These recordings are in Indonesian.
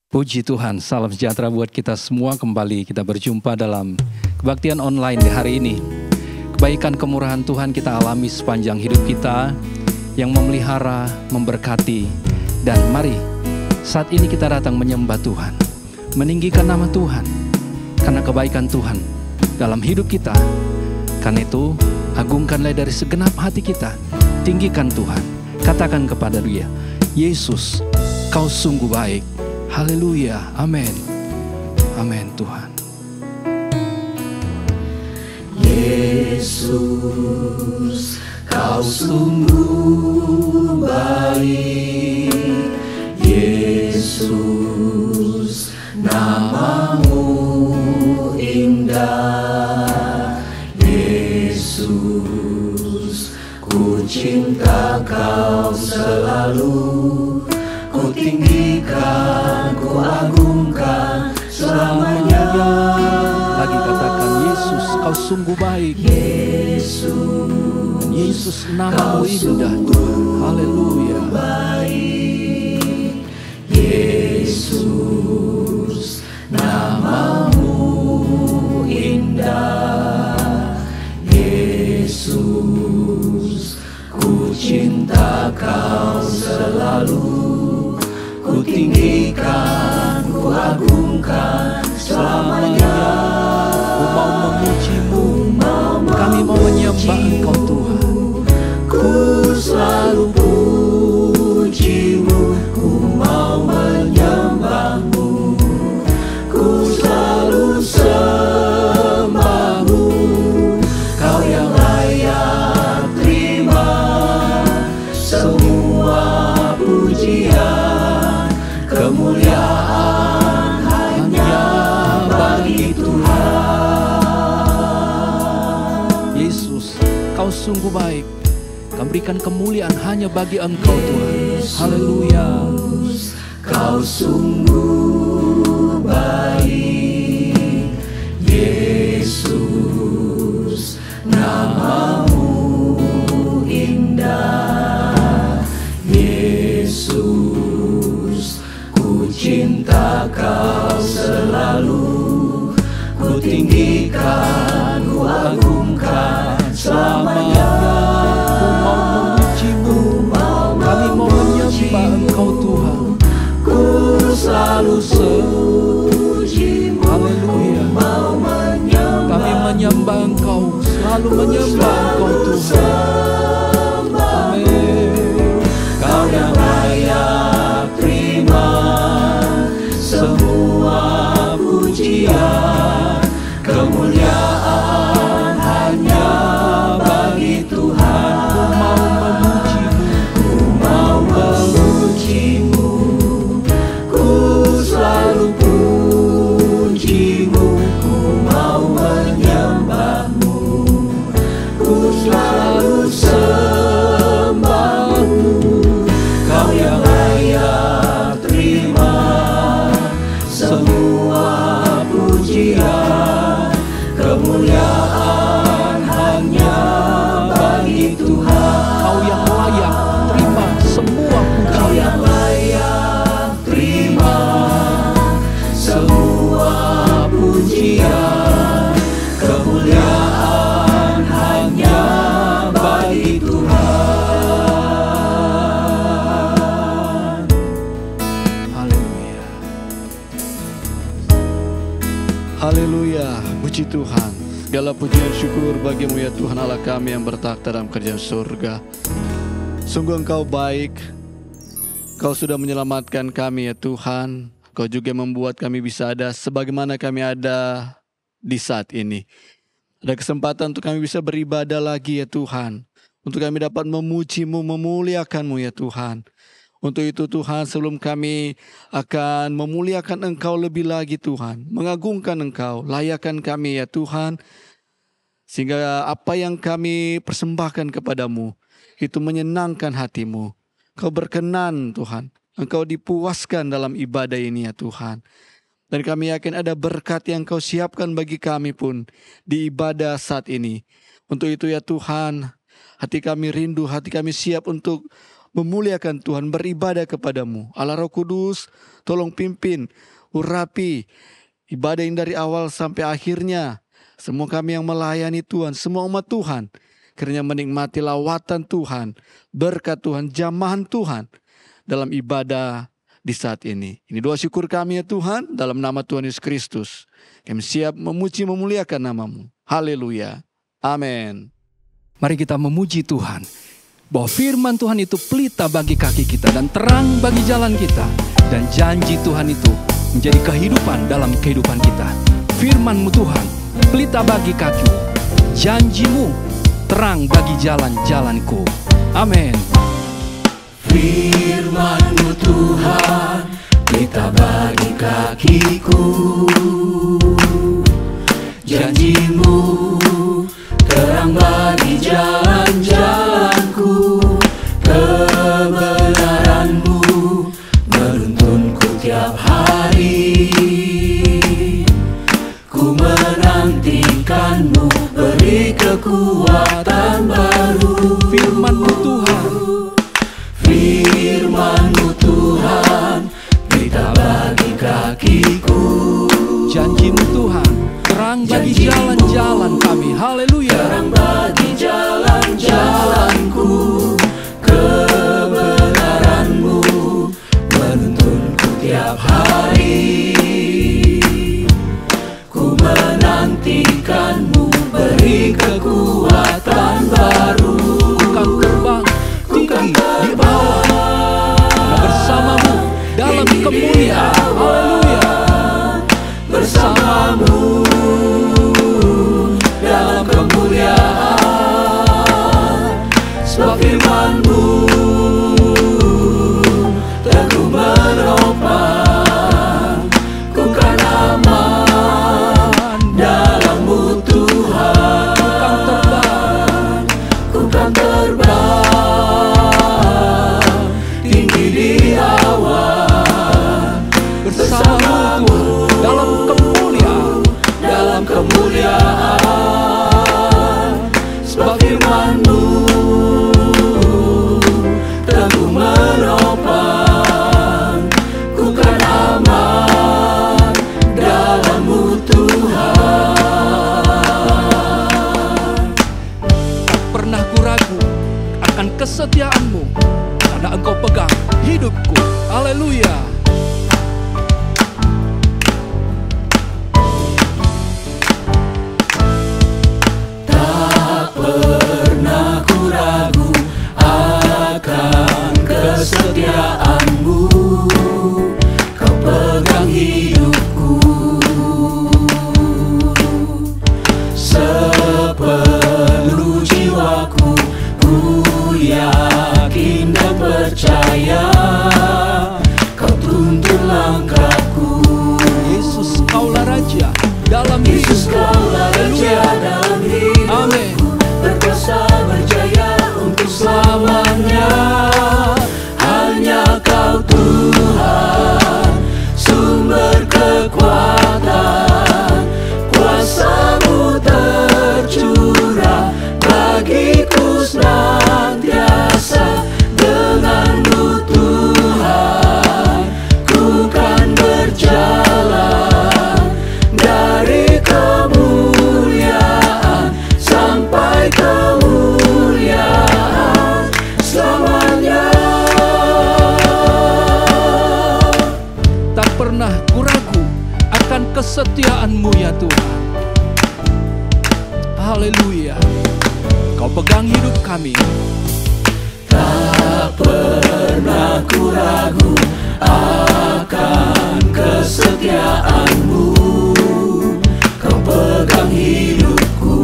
Puji Tuhan, salam sejahtera buat kita semua. Kembali kita berjumpa dalam kebaktian online di hari ini. Kebaikan kemurahan Tuhan kita alami sepanjang hidup kita yang memelihara, memberkati. Dan mari saat ini kita datang menyembah Tuhan, meninggikan nama Tuhan karena kebaikan Tuhan dalam hidup kita. Karena itu agungkanlah dari segenap hati kita, tinggikan Tuhan, katakan kepada Dia, Yesus, Kau sungguh baik. Haleluya, amin. Amin Tuhan. Yesus, Kau sungguh baik. Yesus, namamu indah. Yesus, ku cinta Kau selalu. Ku tinggikan, ku agungkan selamanya. Lagi katakan, Yesus, Kau sungguh baik. Yesus, Yesus, namamu indah Tuhan. Haleluya. baik. Yesus, namamu indah. Yesus, ku cinta Kau selalu. Ku tinggikan, ku agungkan selamanya. Ku mau memuji-Mu, kami mau menyembah Engkau Tuhan. Ku selalu puji-Mu, ku mau menyembah-Mu. Ku selalu sembah-Mu, Kau yang layak terima semua pujian. Kemuliaan hanya bagi Tuhan. Yesus, Kau sungguh baik. Kau berikan kemuliaan hanya bagi Engkau Tuhan. Haleluya. Kau sungguh baik. Yesus, namamu indah. Yesus, ku cinta Kau selalu. Ku tinggikan, ku agungkan selamanya. Ku mau memuji-Mu, kami mau menyembah Engkau Tuhan. Ku selalu puji-Mu, Haleluya. mau menyembah. Kami menyembah Engkau, selalu menyembah Engkau Tuhan. Amin. Kau yang layak terima semua pujian. Kemuliaan hanya bagi Tuhan. Ku mau memuji-Mu, ku selalu puji-Mu, ku mau menyembah-Mu, ku selalu sembah-Mu. Kau yang layak terima semua pujian. Kemuliaan hanya bagi Tuhan. Kau yang layak terima semua Kau pujian. yang layak terima semua pujian. Kemuliaan hanya bagi Tuhan. Haleluya. Haleluya. Puji Tuhan. Segala pujian syukur bagimu ya Tuhan Allah kami yang bertakhta dalam kerajaan surga. Sungguh Engkau baik. Kau sudah menyelamatkan kami ya Tuhan. Kau juga membuat kami bisa ada sebagaimana kami ada di saat ini. Ada kesempatan untuk kami bisa beribadah lagi ya Tuhan. Untuk kami dapat memuji-Mu, memuliakan-Mu ya Tuhan. Untuk itu Tuhan, sebelum kami akan memuliakan Engkau lebih lagi Tuhan, mengagungkan Engkau, layakkan kami ya Tuhan, sehingga apa yang kami persembahkan kepadamu itu menyenangkan hati-Mu. Kau berkenan Tuhan, Engkau dipuaskan dalam ibadah ini ya Tuhan. Dan kami yakin ada berkat yang Kau siapkan bagi kami pun di ibadah saat ini. Untuk itu ya Tuhan, hati kami rindu, hati kami siap untuk memuliakan Tuhan, beribadah kepadamu. Allah Roh Kudus, tolong pimpin, urapi ibadah yang dari awal sampai akhirnya. Semua kami yang melayani Tuhan, semua umat Tuhan, kiranya menikmati lawatan Tuhan, berkat Tuhan, jamahan Tuhan dalam ibadah di saat ini. Ini doa syukur kami ya Tuhan, dalam nama Tuhan Yesus Kristus. Kami siap memuji memuliakan namamu. Haleluya. Amin. Mari kita memuji Tuhan, bahwa firman Tuhan itu pelita bagi kaki kita dan terang bagi jalan kita. Dan janji Tuhan itu menjadi kehidupan dalam kehidupan kita. Firman-Mu Tuhan, pelita bagi kaki, janji-Mu terang bagi jalan-jalanku. Amin. Firman-Mu Tuhan, pelita bagi kakiku. Janji-Mu terang bagi jalan-jalanku. Kebenaran-Mu menuntunku tiap hari. Ku menantikan-Mu, beri kekuatan baru. Firman-Mu Tuhan, Firman-Mu Tuhan, pelita bagi kakiku. janji-Mu Tuhan, terang bagi jalan-jalan kami. Haleluya. Terang bagi jalan-jalanku. Kebenaran-Mu menuntunku tiap hari. Ku menantikan-Mu, beri kekuatan baru. Ku kan terbang tinggi di awan, karena bersama-Mu dalam kemuliaan. Haleluya. Bersama-Mu dalam kemuliaan. Sebab firman-Mu teguh menopang. Ku kan aman dalam-Mu Tuhan. Ku kan terbang tinggi di awan. Bersama-Mu Tuhan dalam kemuliaan. Dalam kemuliaan. Sebab firman-Mu teguh menopang. Ku kan aman dalam-Mu Tuhan. Tak pernah ku ragu akan kesetiaan-Mu, karena Engkau pegang hidupku. Haleluya. Tak pernah ku ragu akan kesetiaan-Mu. Kau pegang hidupku. Sepenuh jiwaku ku yakin dan percaya. Kau tuntun langkahku. Yesus, Kaulah Raja dalam Yesus, hidupku. Kaulah Raja dalam hidupku. Amin. Berkuasa berjaya untuk selamanya. Hanya Kau Tuhan, sumber kekuatan. Kuasa-Mu tercurah bagiku senantiasa. Dengan-Mu Tuhan, ku kan berjalan dari kemuliaan sampai kemuliaan selamanya. Tak pernah ku ragu akan kesetiaan-Mu ya Tuhan. Haleluya. Kau pegang hidup kami. Tak pernah ku ragu akan kesetiaan-Mu. Kau pegang hidupku.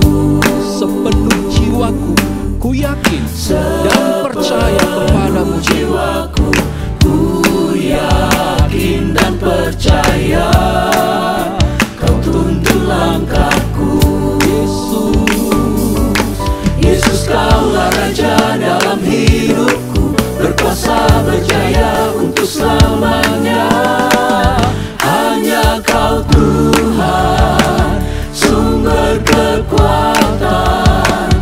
Sepenuh jiwaku ku yakin dan percaya kepadamu. Jiwaku ku yakin dan percaya. Kau tuntun langkahku. Yesus, Kaulah Raja dalam hidupku. Berkuasa berjaya untuk selamanya. Hanya Kau Tuhan, sumber kekuatan.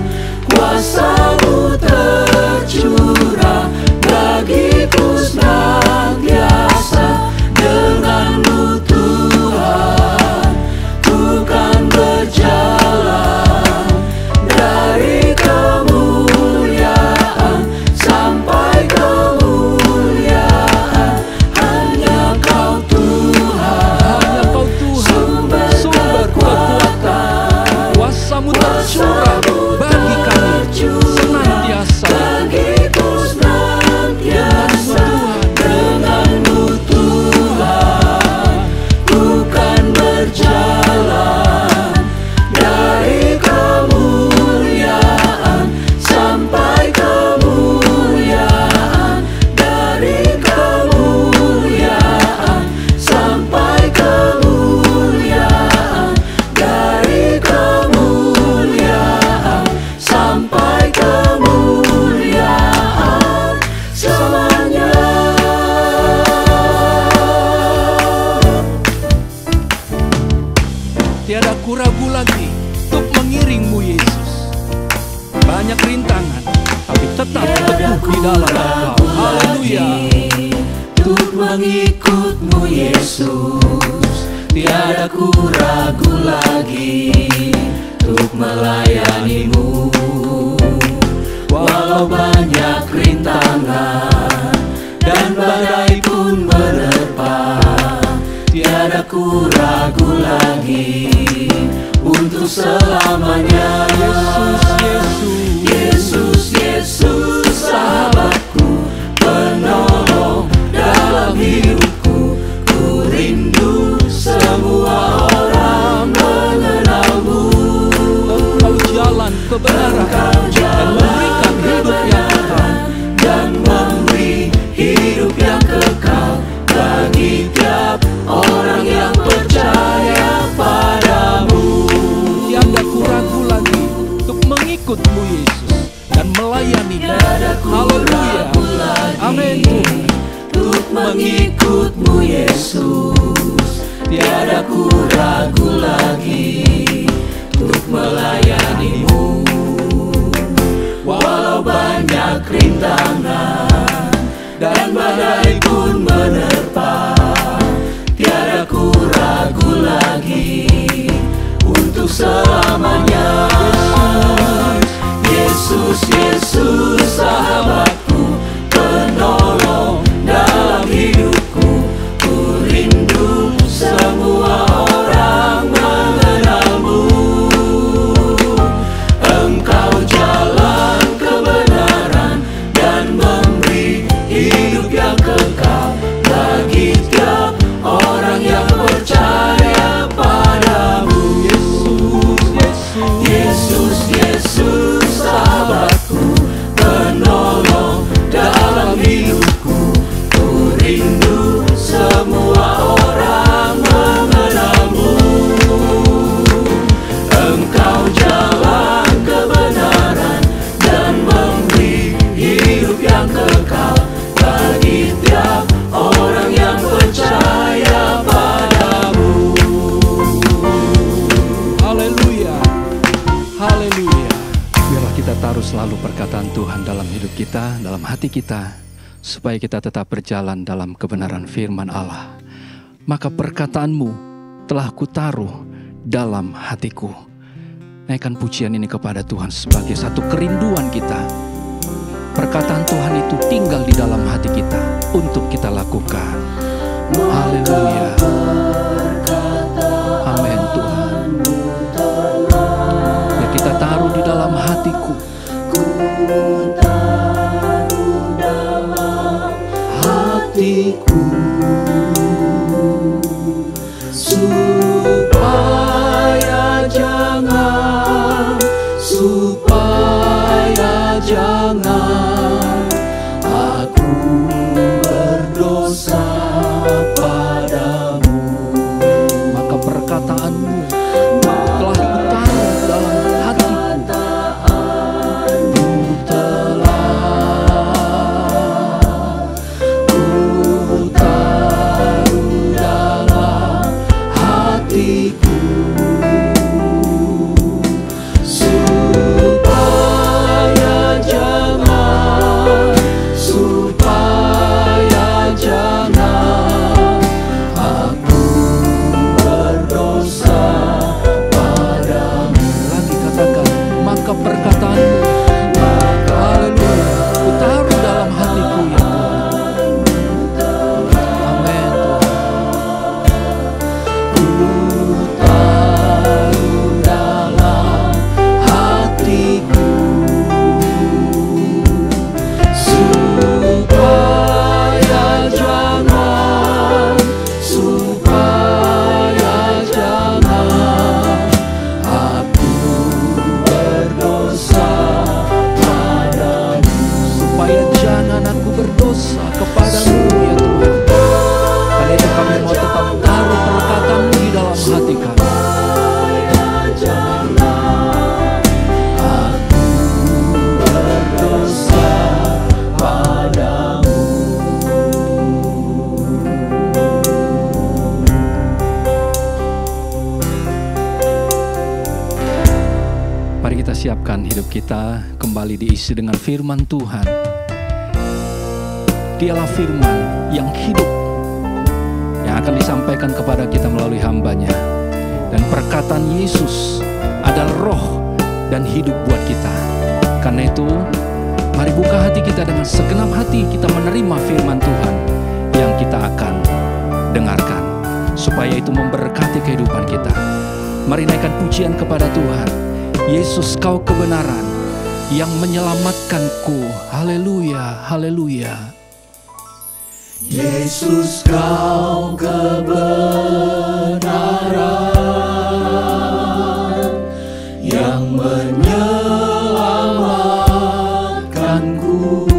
Kuasa-Mu tercurah tiada ku ragu lagi untuk mengiring-Mu Yesus. Banyak rintangan, tapi tetap teguh di dalam Engkau. Haleluya. Untuk mengikut-Mu Yesus, tiada ku ragu lagi untuk melayani-Mu. Walau banyak rintangan dan badai pun menerpa, tiada ku ragu lagi untuk selamanya. Yesus, Yesus, sahabatku, penolong dalam hidupku. Ku rindu semua orang mengenal-Mu. Engkau jalan kebenaran dan memberikan hidup yang kekal, dan memberi hidup yang kekal bagi tiap orang yang percaya padamu. Tiada ku ragu lagi untuk mengikut-Mu Yesus dan melayani-Mu. Haleluya. Amin. Untuk mengikut-Mu Yesus, tiada ku ragu lagi untuk melayani-Mu. Walau banyak rintangan dan badai pun menerpa, tiada ku ragu lagi untuk selamanya. Yesus, Yesus, sahabatku, penolong dalam hidupku. Ku rindu semua orang mengenal-Mu. Engkau jalan kebenaran dan memberi hidup yang kekal bagi tiap orang yang percaya padamu. Yesus, Yesus, sahabatku, penolong dalam hidupku. Ku rindu semua orang mengenal-Mu. Engkau jalan kebenaran dan memberi hidup yang kekal bagi tiap orang yang percaya padamu. Haleluya. Haleluya. Biarlah kita taruh selalu perkataan Tuhan dalam hidup kita, dalam hati kita, supaya kita tetap berjalan dalam kebenaran firman Allah. Maka perkataan-Mu telah kutaruh dalam hatiku. Naikkan pujian ini kepada Tuhan sebagai satu kerinduan kita. Perkataan Tuhan itu tinggal di dalam hati kita untuk kita lakukan. Haleluya. Amin Tuhan. Ya, kita taruh di dalam hatiku. Hatiku, supaya jangan aku berdosa padamu. Maka perkataan-Mu telah kutaruh dalam hatiku. Ku persiapkan hidup kita kembali diisi dengan firman Tuhan. Dialah firman yang hidup, yang akan disampaikan kepada kita melalui hamba-Nya. Dan perkataan Yesus adalah roh dan hidup buat kita. Karena itu, mari buka hati kita dengan segenap hati kita menerima firman Tuhan yang kita akan dengarkan, supaya itu memberkati kehidupan kita. Mari naikkan pujian kepada Tuhan. Yesus, Kau kebenaran yang menyelamatkanku. Haleluya, haleluya. Yesus, Kau kebenaran yang menyelamatkanku.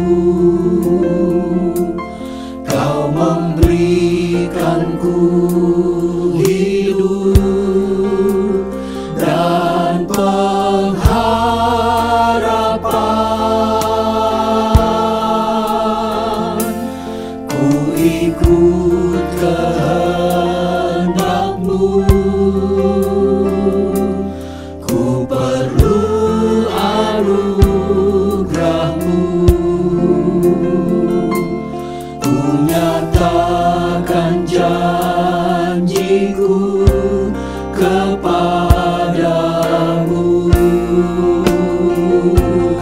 Kau memberikanku hidup dan pengharapan. Ku ikut kehendak-Mu, ku perlu anugerah-Mu. Ku nyatakan janjiku kepadamu.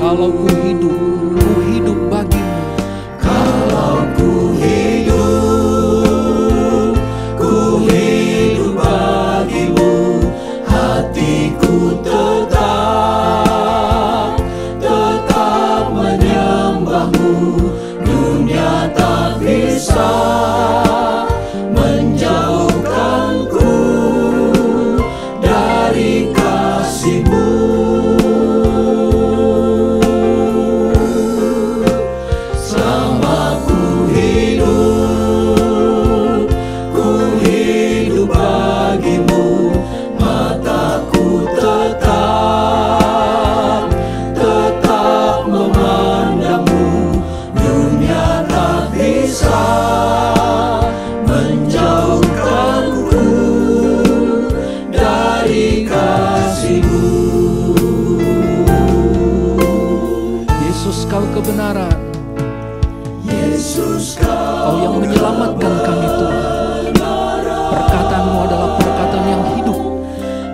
Kalau ku hidup bagimu. Kalau ku hidup bagimu, hatiku tetap menyembah-Mu. Dunia tak bisa menjauhkanku dari kasih-Mu. Selama ku hidup bagimu, mataku tetap memandang-Mu. Dunia tak bisa menjauhkanku dari kasih-Mu. Yesus, Kau kebenaran. Yesus, Kau yang menyelamatkan kami, Tuhan. Perkataan-Mu adalah perkataan yang hidup,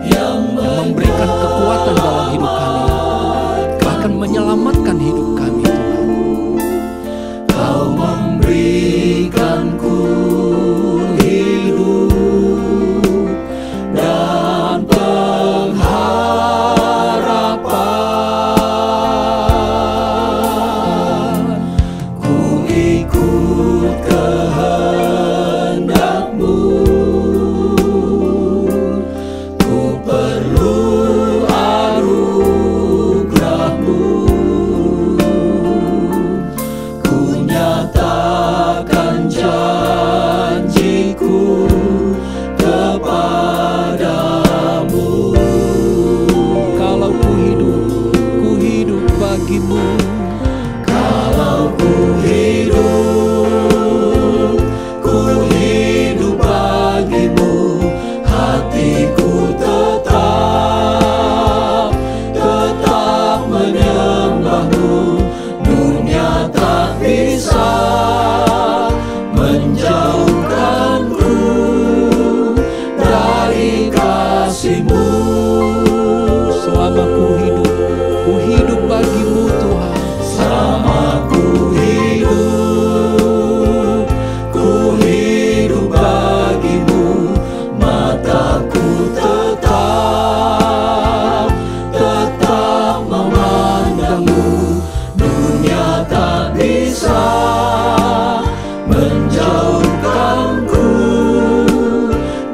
yang memberikan kekuatan dalam hidup kami, bahkan menyelamatkan hidup kami, Tuhan. Kau memberikanku hidup dan pengharapan. Ku ikut kehendak-Mu, ku perlu anugerah-Mu. Ku nyatakan janjiku kepadamu. Kalau ku hidup bagimu. Kalau ku hidup bagimu, hatiku tetap menyembah-Mu. Dunia tak bisa menjauhkanku dari kasih-Mu. Selama ku hidup bagimu, Tuhan. Selama ku hidup bagimu, mataku tetap memandang-Mu. Dunia tak bisa menjauhkanku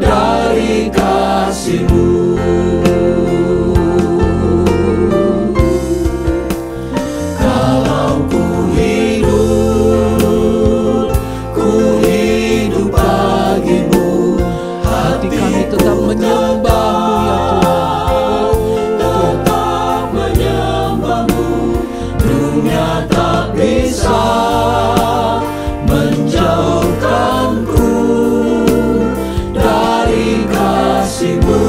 dari kasih-Mu. Kalau ku hidup bagimu, Hati kami tetap menyembah-Mu, ya Tuhan. tetap menyembah-Mu. Dunia tak bisa menjauhkanku dari kasih-Mu.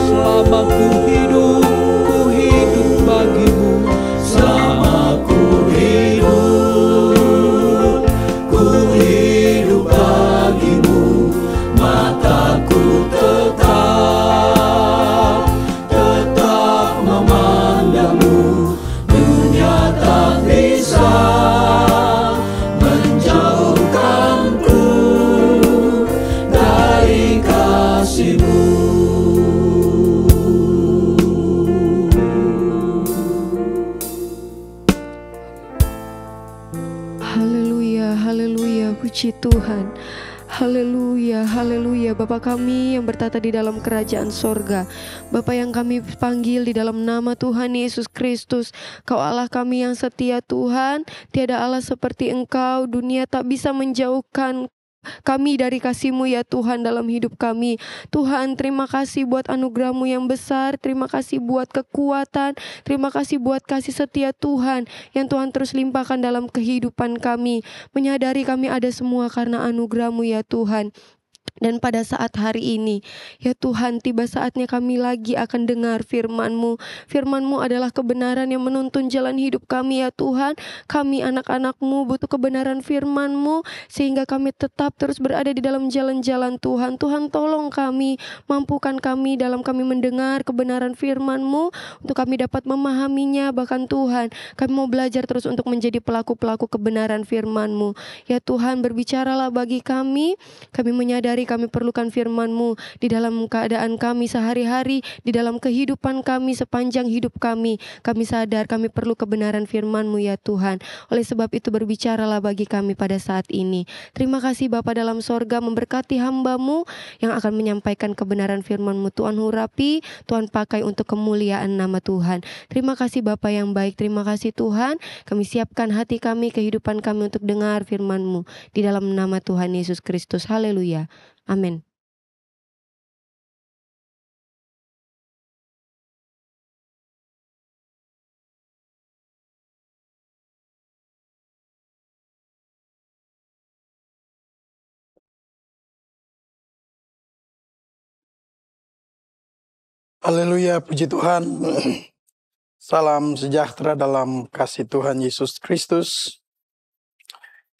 Selama ku hidup Tuhan. Haleluya, haleluya. Bapa kami yang bertata di dalam kerajaan sorga, Bapa yang kami panggil di dalam nama Tuhan Yesus Kristus. Kau Allah kami yang setia Tuhan. Tiada Allah seperti Engkau. Dunia tak bisa menjauhkan kami dari kasih-Mu ya Tuhan dalam hidup kami. Tuhan, terima kasih buat anugerah-Mu yang besar. Terima kasih buat kekuatan. Terima kasih buat kasih setia Tuhan yang Tuhan terus limpahkan dalam kehidupan kami. Menyadari kami ada semua karena anugerah-Mu ya Tuhan. Dan pada saat hari ini, ya Tuhan, tiba saatnya kami lagi akan dengar firman-Mu. Firman-Mu adalah kebenaran yang menuntun jalan hidup kami ya Tuhan. Kami anak-anak-Mu butuh kebenaran firman-Mu, sehingga kami tetap terus berada di dalam jalan-jalan Tuhan. Tuhan, tolong kami, mampukan kami dalam kami mendengar kebenaran firman-Mu, untuk kami dapat memahaminya. Bahkan Tuhan, kami mau belajar terus untuk menjadi pelaku-pelaku kebenaran firman-Mu. Ya Tuhan, berbicaralah bagi kami menyadari kami perlukan firman-Mu di dalam keadaan kami sehari-hari, di dalam kehidupan kami sepanjang hidup kami. Kami sadar kami perlu kebenaran firman-Mu ya Tuhan. Oleh sebab itu berbicaralah bagi kami pada saat ini. Terima kasih Bapa dalam sorga, memberkati hamba-Mu yang akan menyampaikan kebenaran firman-Mu. Tuhan urapi, Tuhan pakai untuk kemuliaan nama Tuhan. Terima kasih Bapa yang baik, terima kasih Tuhan. Kami siapkan hati kami, kehidupan kami untuk dengar firman-Mu di dalam nama Tuhan Yesus Kristus. Haleluya. Amin. Haleluya, puji Tuhan. Salam sejahtera dalam kasih Tuhan Yesus Kristus.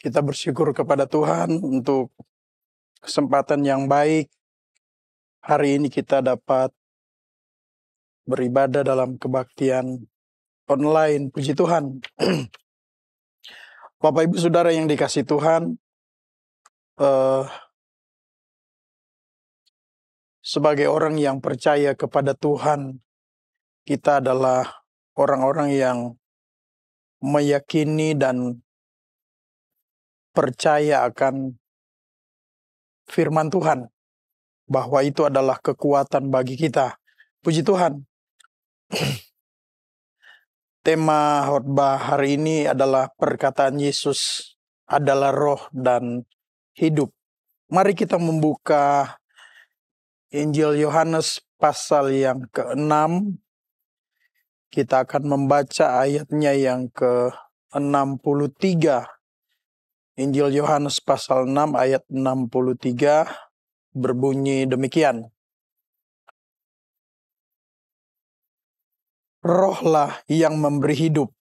Kita bersyukur kepada Tuhan untuk kesempatan yang baik. Hari ini kita dapat beribadah dalam kebaktian online, puji Tuhan. Bapak Ibu Saudara yang dikasih Tuhan, sebagai orang yang percaya kepada Tuhan, kita adalah orang-orang yang meyakini dan percaya akan firman Tuhan, bahwa itu adalah kekuatan bagi kita. Puji Tuhan. Tema khotbah hari ini adalah perkataan Yesus adalah roh dan hidup. Mari kita membuka Injil Yohanes pasal yang ke-6. Kita akan membaca ayatnya yang ke-63. Injil Yohanes pasal 6 ayat 63 berbunyi demikian. Rohlah yang memberi hidup,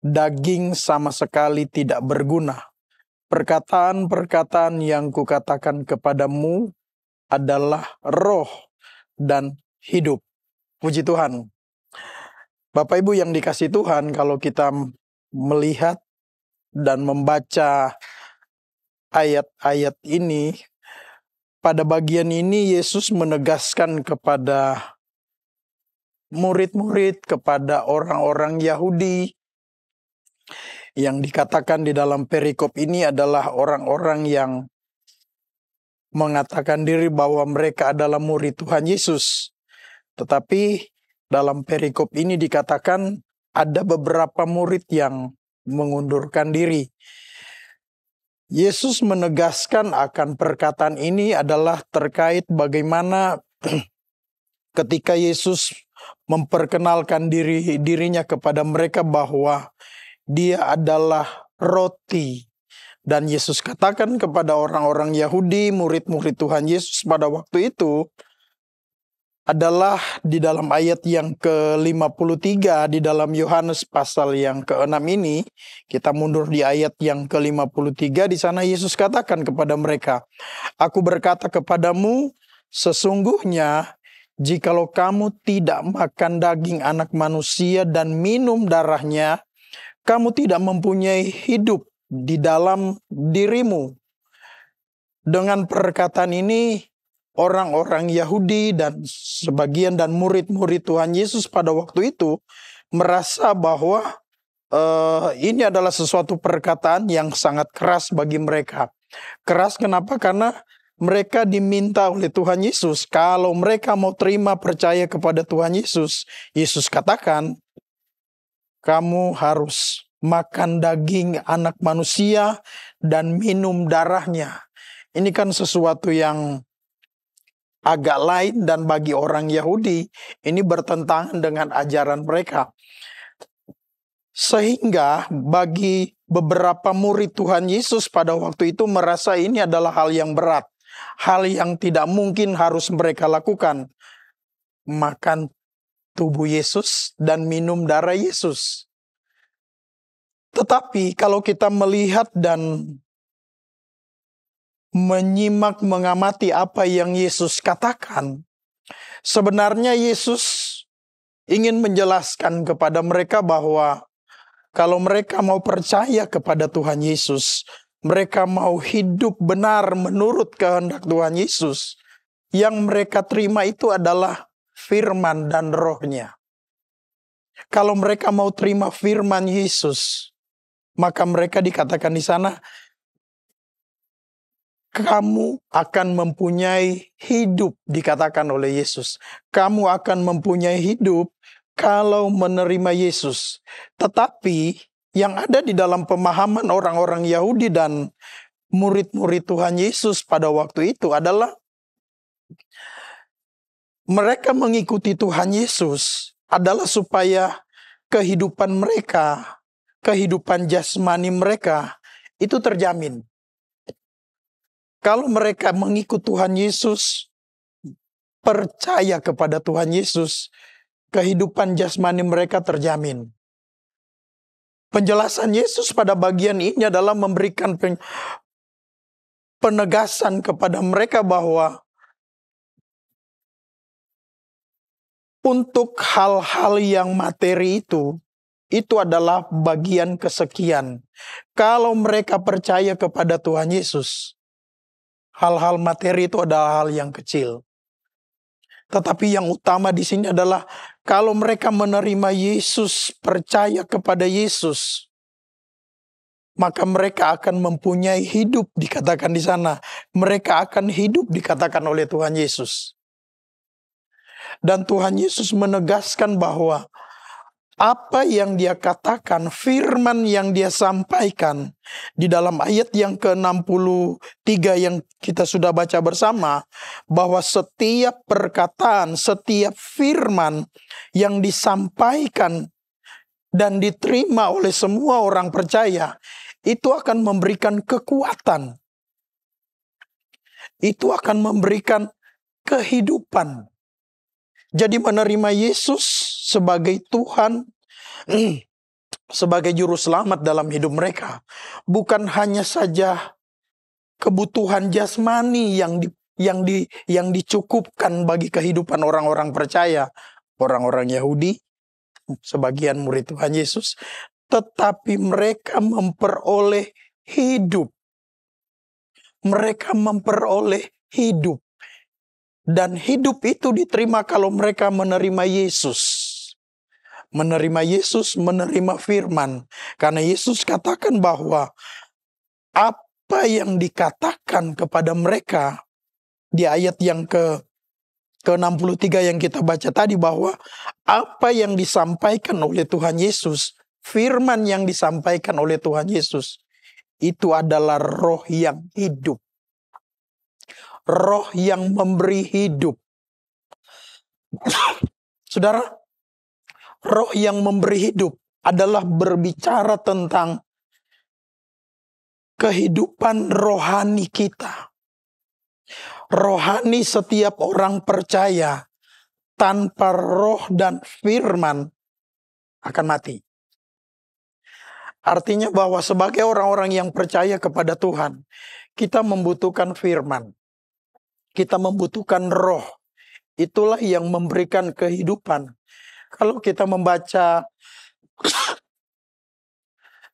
daging sama sekali tidak berguna. Perkataan-perkataan yang kukatakan kepadamu adalah roh dan hidup. Puji Tuhan. Bapak Ibu yang dikasih Tuhan, kalau kita melihat dan membaca ayat-ayat ini, pada bagian ini Yesus menegaskan kepada murid-murid, kepada orang-orang Yahudi yang dikatakan di dalam perikop ini adalah orang-orang yang mengatakan diri bahwa mereka adalah murid Tuhan Yesus. Tetapi dalam perikop ini dikatakan ada beberapa murid yang mengundurkan diri. Yesus menegaskan akan perkataan ini adalah terkait bagaimana ketika Yesus memperkenalkan dirinya kepada mereka bahwa Dia adalah roti. Dan Yesus katakan kepada orang-orang Yahudi, murid-murid Tuhan Yesus pada waktu itu, adalah di dalam ayat yang ke-53 di dalam Yohanes pasal yang ke-6 ini. Kita mundur di ayat yang ke-53, di sana Yesus katakan kepada mereka, "Aku berkata kepadamu, sesungguhnya jikalau kamu tidak makan daging anak manusia dan minum darahnya, kamu tidak mempunyai hidup di dalam dirimu." Dengan perkataan ini, orang-orang Yahudi dan sebagian dan murid-murid Tuhan Yesus pada waktu itu merasa bahwa ini adalah sesuatu perkataan yang sangat keras bagi mereka. Keras kenapa? Karena mereka diminta oleh Tuhan Yesus, kalau mereka mau terima percaya kepada Tuhan Yesus, Yesus katakan, kamu harus makan daging anak manusia dan minum darahnya. Ini kan sesuatu yang agak lain, dan bagi orang Yahudi ini bertentangan dengan ajaran mereka. Sehingga bagi beberapa murid Tuhan Yesus pada waktu itu merasa ini adalah hal yang berat. Hal yang tidak mungkin harus mereka lakukan. Makan tubuh Yesus dan minum darah Yesus. Tetapi kalau kita melihat dan menyimak, mengamati apa yang Yesus katakan, sebenarnya Yesus ingin menjelaskan kepada mereka bahwa kalau mereka mau percaya kepada Tuhan Yesus, mereka mau hidup benar menurut kehendak Tuhan Yesus, yang mereka terima itu adalah firman dan rohnya. Kalau mereka mau terima firman Yesus, maka mereka dikatakan di sana, kamu akan mempunyai hidup, dikatakan oleh Yesus. Kamu akan mempunyai hidup kalau menerima Yesus. Tetapi yang ada di dalam pemahaman orang-orang Yahudi dan murid-murid Tuhan Yesus pada waktu itu adalah mereka mengikuti Tuhan Yesus adalah supaya kehidupan mereka, kehidupan jasmani mereka itu terjamin. Kalau mereka mengikut Tuhan Yesus, percaya kepada Tuhan Yesus, kehidupan jasmani mereka terjamin. Penjelasan Yesus pada bagian ini adalah memberikan penegasan kepada mereka bahwa untuk hal-hal yang materi itu adalah bagian kesekian. Kalau mereka percaya kepada Tuhan Yesus, hal-hal materi itu adalah hal yang kecil. Tetapi yang utama di sini adalah kalau mereka menerima Yesus, percaya kepada Yesus, maka mereka akan mempunyai hidup, dikatakan di sana. Mereka akan hidup, dikatakan oleh Tuhan Yesus. Dan Tuhan Yesus menegaskan bahwa apa yang dia katakan, firman yang dia sampaikan di dalam ayat yang ke-63 yang kita sudah baca bersama, bahwa setiap perkataan, setiap firman yang disampaikan dan diterima oleh semua orang percaya, itu akan memberikan kekuatan. Itu akan memberikan kehidupan. Jadi menerima Yesus sebagai Tuhan, sebagai juru selamat dalam hidup mereka, bukan hanya saja kebutuhan jasmani yang dicukupkan bagi kehidupan orang-orang percaya, orang-orang Yahudi, sebagian murid Tuhan Yesus, tetapi mereka memperoleh hidup. Mereka memperoleh hidup. Dan hidup itu diterima kalau mereka menerima Yesus. Menerima Yesus, menerima firman. Karena Yesus katakan bahwa apa yang dikatakan kepada mereka di ayat yang ke-63 yang kita baca tadi, bahwa apa yang disampaikan oleh Tuhan Yesus, firman yang disampaikan oleh Tuhan Yesus, itu adalah roh yang hidup. Roh yang memberi hidup. Saudara, roh yang memberi hidup adalah berbicara tentang kehidupan rohani kita. Rohani setiap orang percaya tanpa roh dan firman akan mati. Artinya bahwa sebagai orang-orang yang percaya kepada Tuhan, kita membutuhkan firman. Kita membutuhkan roh. Itulah yang memberikan kehidupan. Kalau kita membaca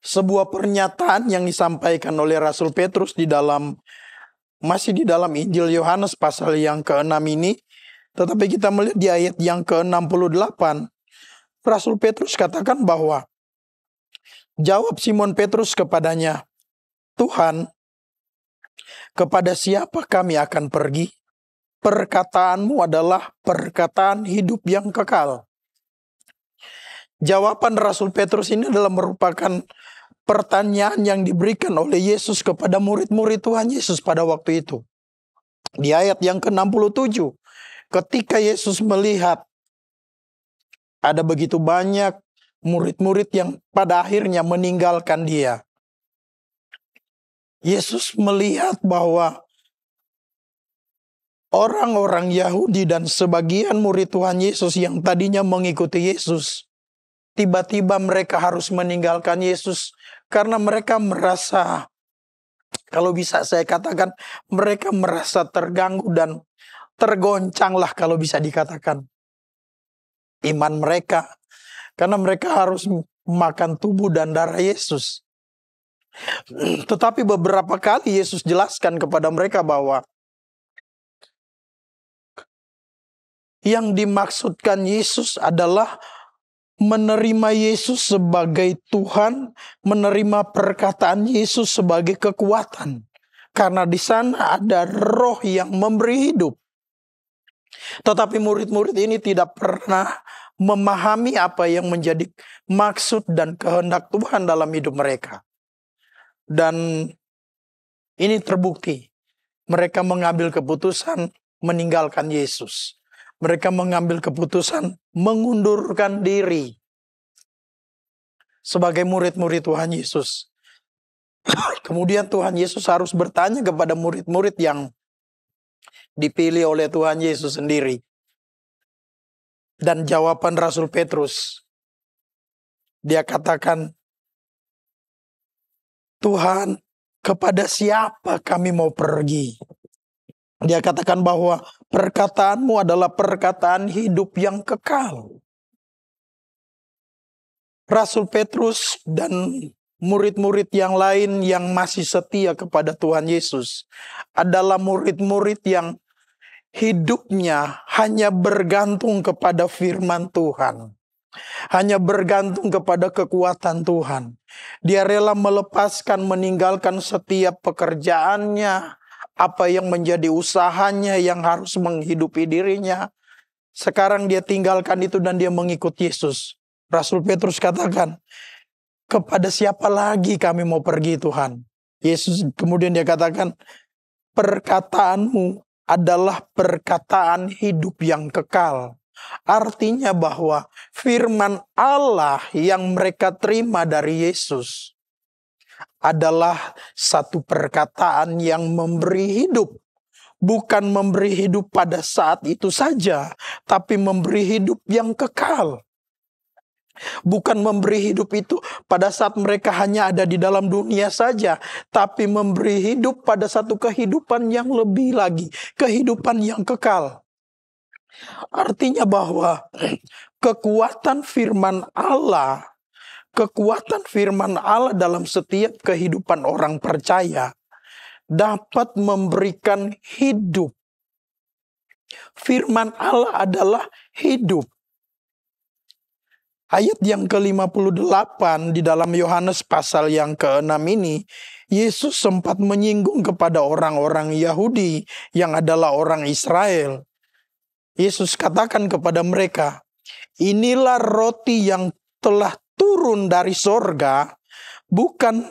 sebuah pernyataan yang disampaikan oleh Rasul Petrus masih di dalam Injil Yohanes pasal yang ke-6 ini, tetapi kita melihat di ayat yang ke-68, Rasul Petrus katakan bahwa, jawab Simon Petrus kepadanya, Tuhan, kepada siapa kami akan pergi? Perkataanmu adalah perkataan hidup yang kekal. Jawaban Rasul Petrus ini adalah merupakan pertanyaan yang diberikan oleh Yesus kepada murid-murid Tuhan Yesus pada waktu itu. Di ayat yang ke-67, ketika Yesus melihat ada begitu banyak murid-murid yang pada akhirnya meninggalkan dia. Yesus melihat bahwa orang-orang Yahudi dan sebagian murid Tuhan Yesus yang tadinya mengikuti Yesus, tiba-tiba mereka harus meninggalkan Yesus karena mereka merasa, kalau bisa saya katakan, mereka merasa terganggu dan tergoncang lah kalau bisa dikatakan iman mereka. Karena mereka harus makan tubuh dan darah Yesus. Tetapi beberapa kali Yesus jelaskan kepada mereka bahwa yang dimaksudkan Yesus adalah menerima Yesus sebagai Tuhan, menerima perkataan Yesus sebagai kekuatan. Karena di sana ada roh yang memberi hidup. Tetapi murid-murid ini tidak pernah memahami apa yang menjadi maksud dan kehendak Tuhan dalam hidup mereka. Dan ini terbukti. Mereka mengambil keputusan meninggalkan Yesus. Mereka mengambil keputusan mengundurkan diri sebagai murid-murid Tuhan Yesus. Kemudian Tuhan Yesus harus bertanya kepada murid-murid yang dipilih oleh Tuhan Yesus sendiri. Dan jawaban Rasul Petrus, dia katakan, Tuhan, kepada siapa kami mau pergi? Dia katakan bahwa perkataanmu adalah perkataan hidup yang kekal. Rasul Petrus dan murid-murid yang lain yang masih setia kepada Tuhan Yesus adalah murid-murid yang hidupnya hanya bergantung kepada firman Tuhan. Hanya bergantung kepada kekuatan Tuhan. Dia rela melepaskan, meninggalkan setiap pekerjaannya, apa yang menjadi usahanya yang harus menghidupi dirinya. Sekarang dia tinggalkan itu dan dia mengikut Yesus. Rasul Petrus katakan, kepada siapa lagi kami mau pergi Tuhan? Yesus kemudian dia katakan, perkataanmu adalah perkataan hidup yang kekal. Artinya bahwa firman Allah yang mereka terima dari Yesus adalah satu perkataan yang memberi hidup. Bukan memberi hidup pada saat itu saja, tapi memberi hidup yang kekal. Bukan memberi hidup itu pada saat mereka hanya ada di dalam dunia saja, tapi memberi hidup pada satu kehidupan yang lebih lagi, kehidupan yang kekal. Artinya bahwa kekuatan firman Allah dalam setiap kehidupan orang percaya dapat memberikan hidup. Firman Allah adalah hidup. Ayat yang ke-58 di dalam Yohanes pasal yang ke-6 ini, Yesus sempat menyinggung kepada orang-orang Yahudi yang adalah orang Israel. Yesus katakan kepada mereka, inilah roti yang telah turun dari sorga, bukan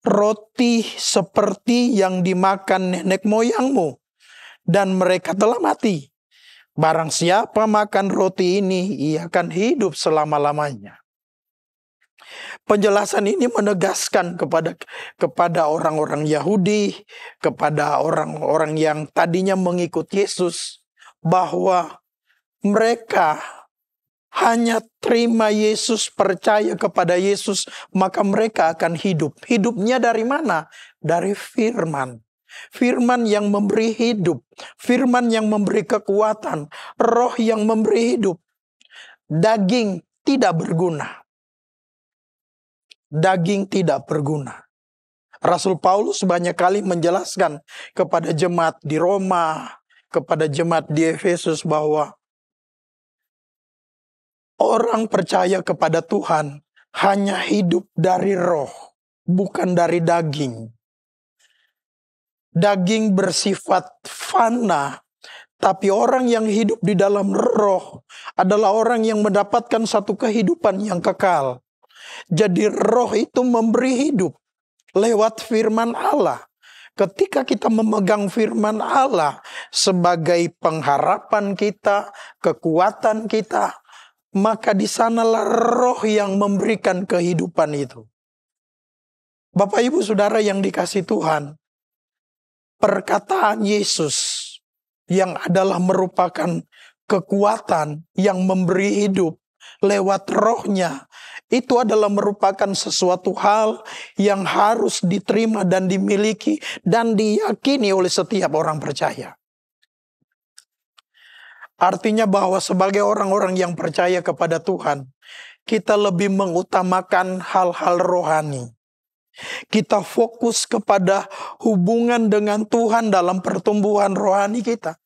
roti seperti yang dimakan nenek moyangmu, dan mereka telah mati. Barang siapa makan roti ini, ia akan hidup selama-lamanya. Penjelasan ini menegaskan kepada orang-orang Yahudi, kepada orang-orang yang tadinya mengikut Yesus, bahwa mereka hanya terima Yesus, percaya kepada Yesus, maka mereka akan hidup. Hidupnya dari mana? Dari firman. Firman yang memberi hidup, firman yang memberi kekuatan, roh yang memberi hidup. Daging tidak berguna. Daging tidak berguna. Rasul Paulus banyak kali menjelaskan kepada jemaat di Roma, kepada jemaat di Efesus bahwa orang percaya kepada Tuhan hanya hidup dari roh, bukan dari daging. Daging bersifat fana, tapi orang yang hidup di dalam roh adalah orang yang mendapatkan satu kehidupan yang kekal. Jadi roh itu memberi hidup lewat firman Allah. Ketika kita memegang firman Allah sebagai pengharapan kita, kekuatan kita, maka di sanalah roh yang memberikan kehidupan itu. Bapak Ibu Saudara yang dikasihi Tuhan, perkataan Yesus yang adalah merupakan kekuatan yang memberi hidup lewat rohnya, itu adalah merupakan sesuatu hal yang harus diterima dan dimiliki dan diyakini oleh setiap orang percaya. Artinya bahwa sebagai orang-orang yang percaya kepada Tuhan, kita lebih mengutamakan hal-hal rohani. Kita fokus kepada hubungan dengan Tuhan dalam pertumbuhan rohani kita.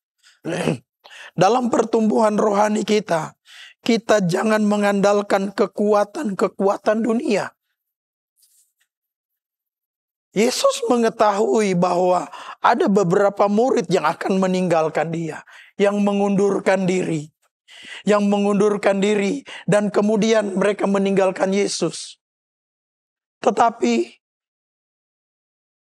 Dalam pertumbuhan rohani kita, kita jangan mengandalkan kekuatan-kekuatan dunia. Yesus mengetahui bahwa ada beberapa murid yang akan meninggalkan dia, yang mengundurkan diri. Dan kemudian mereka meninggalkan Yesus. Tetapi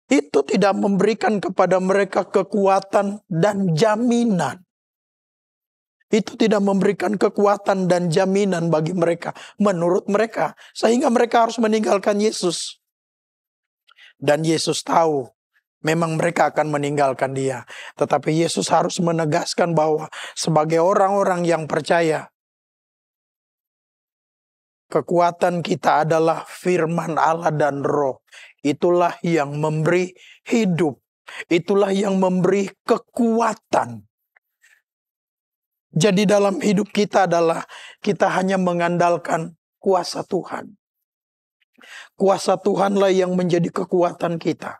itu tidak memberikan kepada mereka kekuatan dan jaminan. Itu tidak memberikan kekuatan dan jaminan bagi mereka, menurut mereka. Sehingga mereka harus meninggalkan Yesus. Dan Yesus tahu memang mereka akan meninggalkan dia. Tetapi Yesus harus menegaskan bahwa sebagai orang-orang yang percaya, kekuatan kita adalah firman Allah dan roh. Itulah yang memberi hidup. Itulah yang memberi kekuatan. Jadi dalam hidup kita adalah kita hanya mengandalkan kuasa Tuhan. Kuasa Tuhanlah yang menjadi kekuatan kita.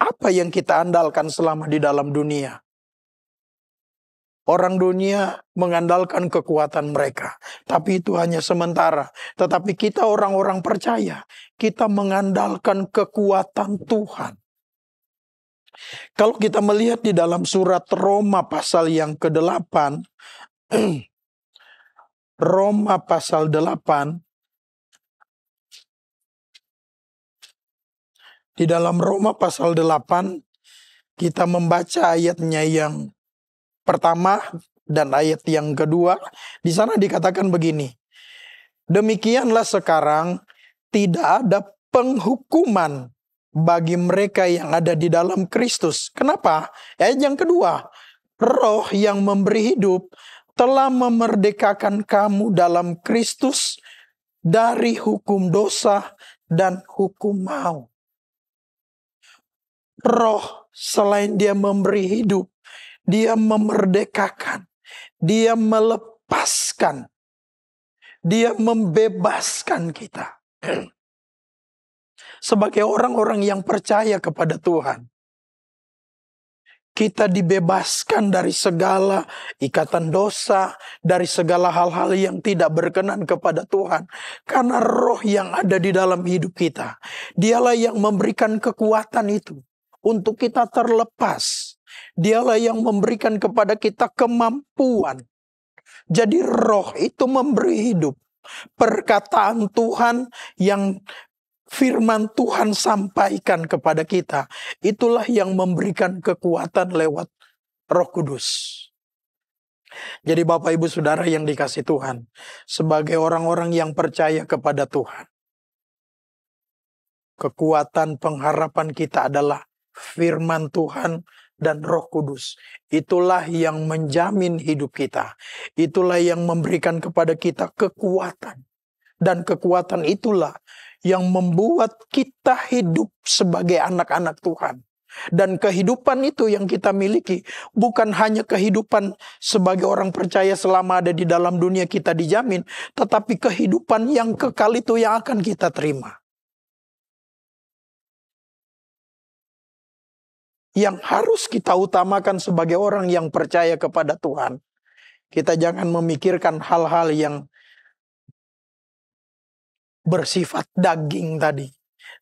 Apa yang kita andalkan selama di dalam dunia? Orang dunia mengandalkan kekuatan mereka. Tapi itu hanya sementara. Tetapi kita orang-orang percaya, kita mengandalkan kekuatan Tuhan. Kalau kita melihat di dalam surat Roma pasal yang ke-8, Roma pasal 8, di dalam Roma pasal 8, kita membaca ayatnya yang pertama dan ayat yang kedua. Di sana dikatakan begini, demikianlah sekarang tidak ada penghukuman bagi mereka yang ada di dalam Kristus. Kenapa? Ayat yang kedua, roh yang memberi hidup telah memerdekakan kamu dalam Kristus dari hukum dosa dan hukum maut. Roh selain dia memberi hidup, dia memerdekakan, dia melepaskan, dia membebaskan kita. Sebagai orang-orang yang percaya kepada Tuhan, kita dibebaskan dari segala ikatan dosa, dari segala hal-hal yang tidak berkenan kepada Tuhan. Karena roh yang ada di dalam hidup kita, dialah yang memberikan kekuatan itu untuk kita terlepas. Dialah yang memberikan kepada kita kemampuan. Jadi roh itu memberi hidup. Perkataan Tuhan yang firman Tuhan sampaikan kepada kita, itulah yang memberikan kekuatan lewat Roh Kudus. Jadi Bapak Ibu Saudara yang dikasihi Tuhan, sebagai orang-orang yang percaya kepada Tuhan, kekuatan pengharapan kita adalah firman Tuhan dan Roh Kudus. Itulah yang menjamin hidup kita. Itulah yang memberikan kepada kita kekuatan. Dan kekuatan itulah yang membuat kita hidup sebagai anak-anak Tuhan. Dan kehidupan itu yang kita miliki bukan hanya kehidupan sebagai orang percaya selama ada di dalam dunia kita dijamin, tetapi kehidupan yang kekal itu yang akan kita terima. Yang harus kita utamakan sebagai orang yang percaya kepada Tuhan, kita jangan memikirkan hal-hal yang bersifat daging tadi.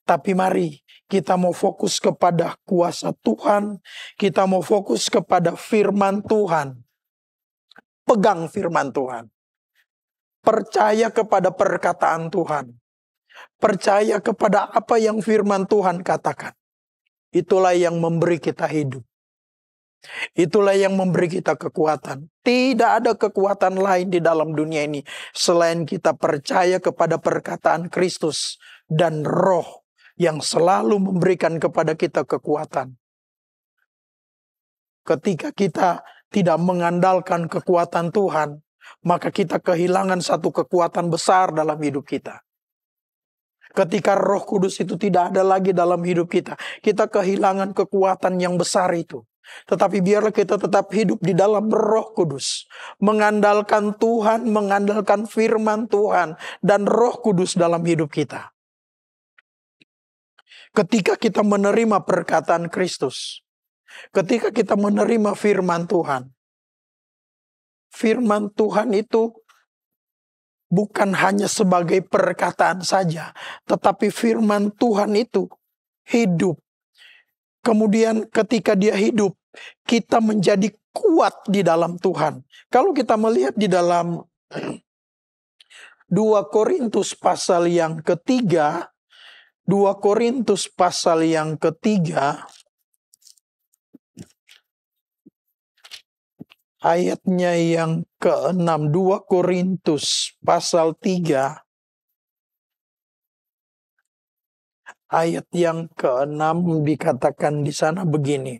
Tapi mari Kita mau fokus kepada kuasa Tuhan. Kita mau fokus kepada firman Tuhan. Pegang firman Tuhan. Percaya kepada perkataan Tuhan. Percaya kepada apa yang firman Tuhan katakan. Itulah yang memberi kita hidup. Itulah yang memberi kita kekuatan. Tidak ada kekuatan lain di dalam dunia ini selain kita percaya kepada perkataan Kristus dan Roh yang selalu memberikan kepada kita kekuatan. Ketika kita tidak mengandalkan kekuatan Tuhan, maka kita kehilangan satu kekuatan besar dalam hidup kita. Ketika Roh Kudus itu tidak ada lagi dalam hidup kita, kita kehilangan kekuatan yang besar itu. Tetapi biarlah kita tetap hidup di dalam Roh Kudus. Mengandalkan Tuhan, mengandalkan firman Tuhan dan Roh Kudus dalam hidup kita. Ketika kita menerima perkataan Kristus, ketika kita menerima firman Tuhan itu bukan hanya sebagai perkataan saja, tetapi firman Tuhan itu hidup. Kemudian ketika dia hidup, kita menjadi kuat di dalam Tuhan. Kalau kita melihat di dalam 2 Korintus pasal yang ketiga, 2 Korintus pasal yang ketiga, ayatnya yang ke-6, 2 Korintus pasal 3, ayat yang ke-6 dikatakan di sana begini.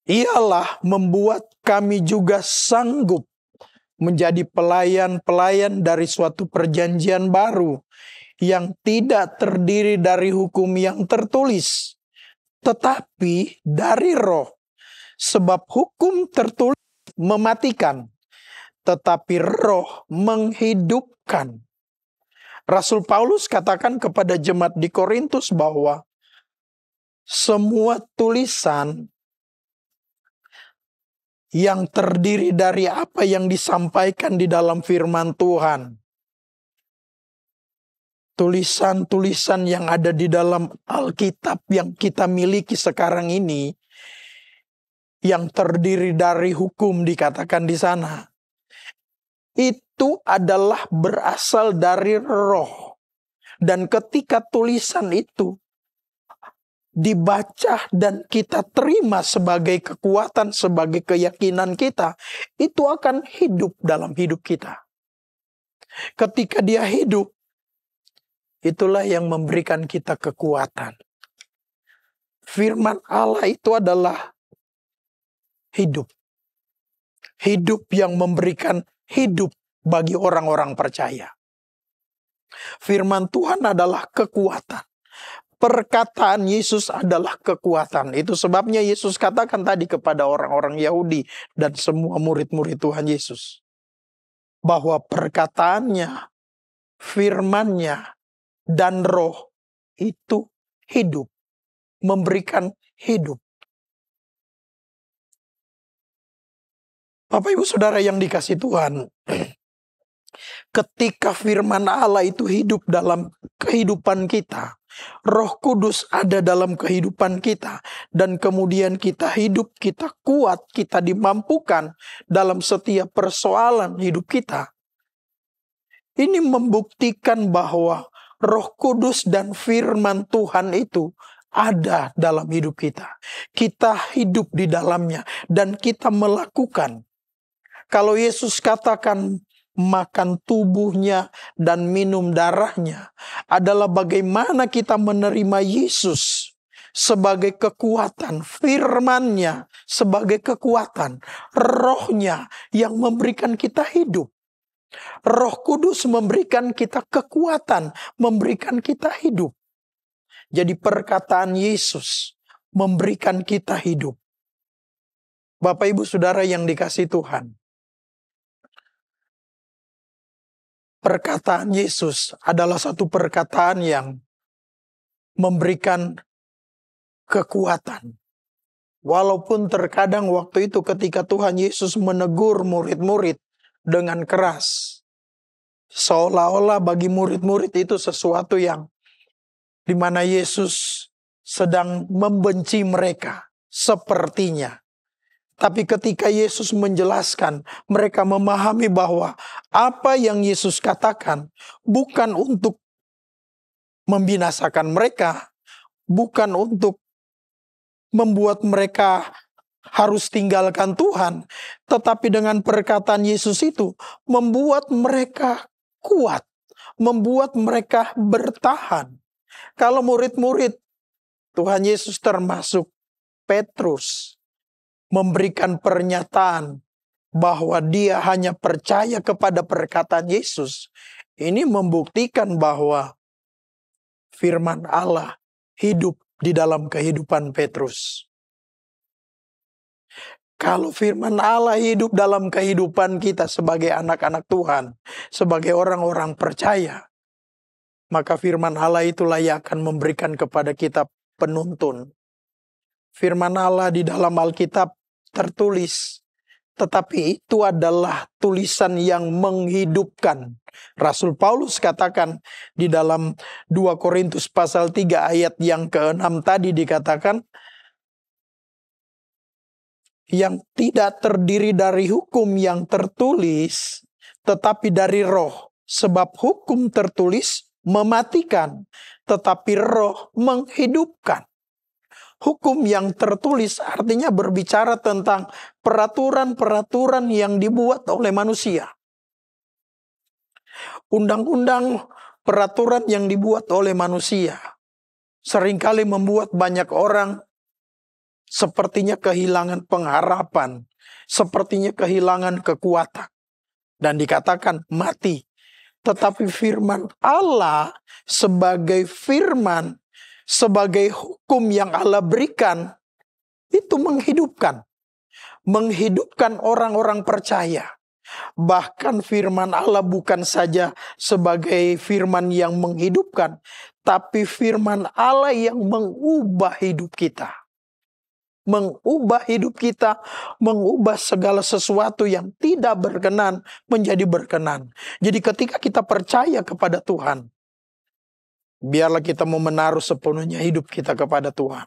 Ialah membuat kami juga sanggup menjadi pelayan-pelayan dari suatu perjanjian baru yang tidak terdiri dari hukum yang tertulis, tetapi dari Roh. Sebab hukum tertulis mematikan, tetapi Roh menghidupkan. Rasul Paulus katakan kepada jemaat di Korintus bahwa semua tulisan yang terdiri dari apa yang disampaikan di dalam firman Tuhan, tulisan-tulisan yang ada di dalam Alkitab yang kita miliki sekarang ini, yang terdiri dari hukum dikatakan di sana, itu adalah berasal dari Roh. Dan ketika tulisan itu dibaca dan kita terima sebagai kekuatan, sebagai keyakinan kita, itu akan hidup dalam hidup kita. Ketika dia hidup, itulah yang memberikan kita kekuatan. Firman Allah itu adalah hidup. Hidup yang memberikan hidup bagi orang-orang percaya. Firman Tuhan adalah kekuatan. Perkataan Yesus adalah kekuatan. Itu sebabnya Yesus katakan tadi kepada orang-orang Yahudi dan semua murid-murid Tuhan Yesus, bahwa perkataannya, firman-Nya, dan Roh itu hidup. Memberikan hidup. Bapak Ibu Saudara yang dikasihi Tuhan, ketika firman Allah itu hidup dalam kehidupan kita, Roh Kudus ada dalam kehidupan kita, dan kemudian kita hidup, kita kuat, kita dimampukan dalam setiap persoalan hidup kita. Ini membuktikan bahwa Roh Kudus dan firman Tuhan itu ada dalam hidup kita. Kita hidup di dalamnya dan kita melakukan. Kalau Yesus katakan makan tubuhnya dan minum darahnya, adalah bagaimana kita menerima Yesus sebagai kekuatan, firman-Nya sebagai kekuatan, Roh-Nya yang memberikan kita hidup. Roh Kudus memberikan kita kekuatan, memberikan kita hidup. Jadi perkataan Yesus memberikan kita hidup. Bapak Ibu Saudara yang dikasihi Tuhan, perkataan Yesus adalah satu perkataan yang memberikan kekuatan. Walaupun terkadang waktu itu ketika Tuhan Yesus menegur murid-murid dengan keras, seolah-olah bagi murid-murid itu sesuatu yang di mana Yesus sedang membenci mereka sepertinya. Tapi ketika Yesus menjelaskan, mereka memahami bahwa apa yang Yesus katakan bukan untuk membinasakan mereka, bukan untuk membuat mereka harus tinggalkan Tuhan, tetapi dengan perkataan Yesus itu membuat mereka kuat, membuat mereka bertahan. Kalau murid-murid Tuhan Yesus termasuk Petrus memberikan pernyataan bahwa dia hanya percaya kepada perkataan Yesus, ini membuktikan bahwa firman Allah hidup di dalam kehidupan Petrus. Kalau firman Allah hidup dalam kehidupan kita sebagai anak-anak Tuhan, sebagai orang-orang percaya, maka firman Allah itulah yang akan memberikan kepada kita penuntun. Firman Allah di dalam Alkitab tertulis, tetapi itu adalah tulisan yang menghidupkan. Rasul Paulus katakan di dalam 2 Korintus pasal 3 ayat yang ke-6 tadi dikatakan, yang tidak terdiri dari hukum yang tertulis, tetapi dari roh. Sebab hukum tertulis mematikan, tetapi roh menghidupkan. Hukum yang tertulis artinya berbicara tentang peraturan-peraturan yang dibuat oleh manusia. Undang-undang peraturan yang dibuat oleh manusia seringkali membuat banyak orang sepertinya kehilangan pengharapan, sepertinya kehilangan kekuatan, dan dikatakan mati. Tetapi firman Allah sebagai firman, sebagai hukum yang Allah berikan, itu menghidupkan. Menghidupkan orang-orang percaya. Bahkan firman Allah bukan saja sebagai firman yang menghidupkan, tapi firman Allah yang mengubah hidup kita. Mengubah hidup kita, mengubah segala sesuatu yang tidak berkenan menjadi berkenan. Jadi ketika kita percaya kepada Tuhan, biarlah kita mau menaruh sepenuhnya hidup kita kepada Tuhan.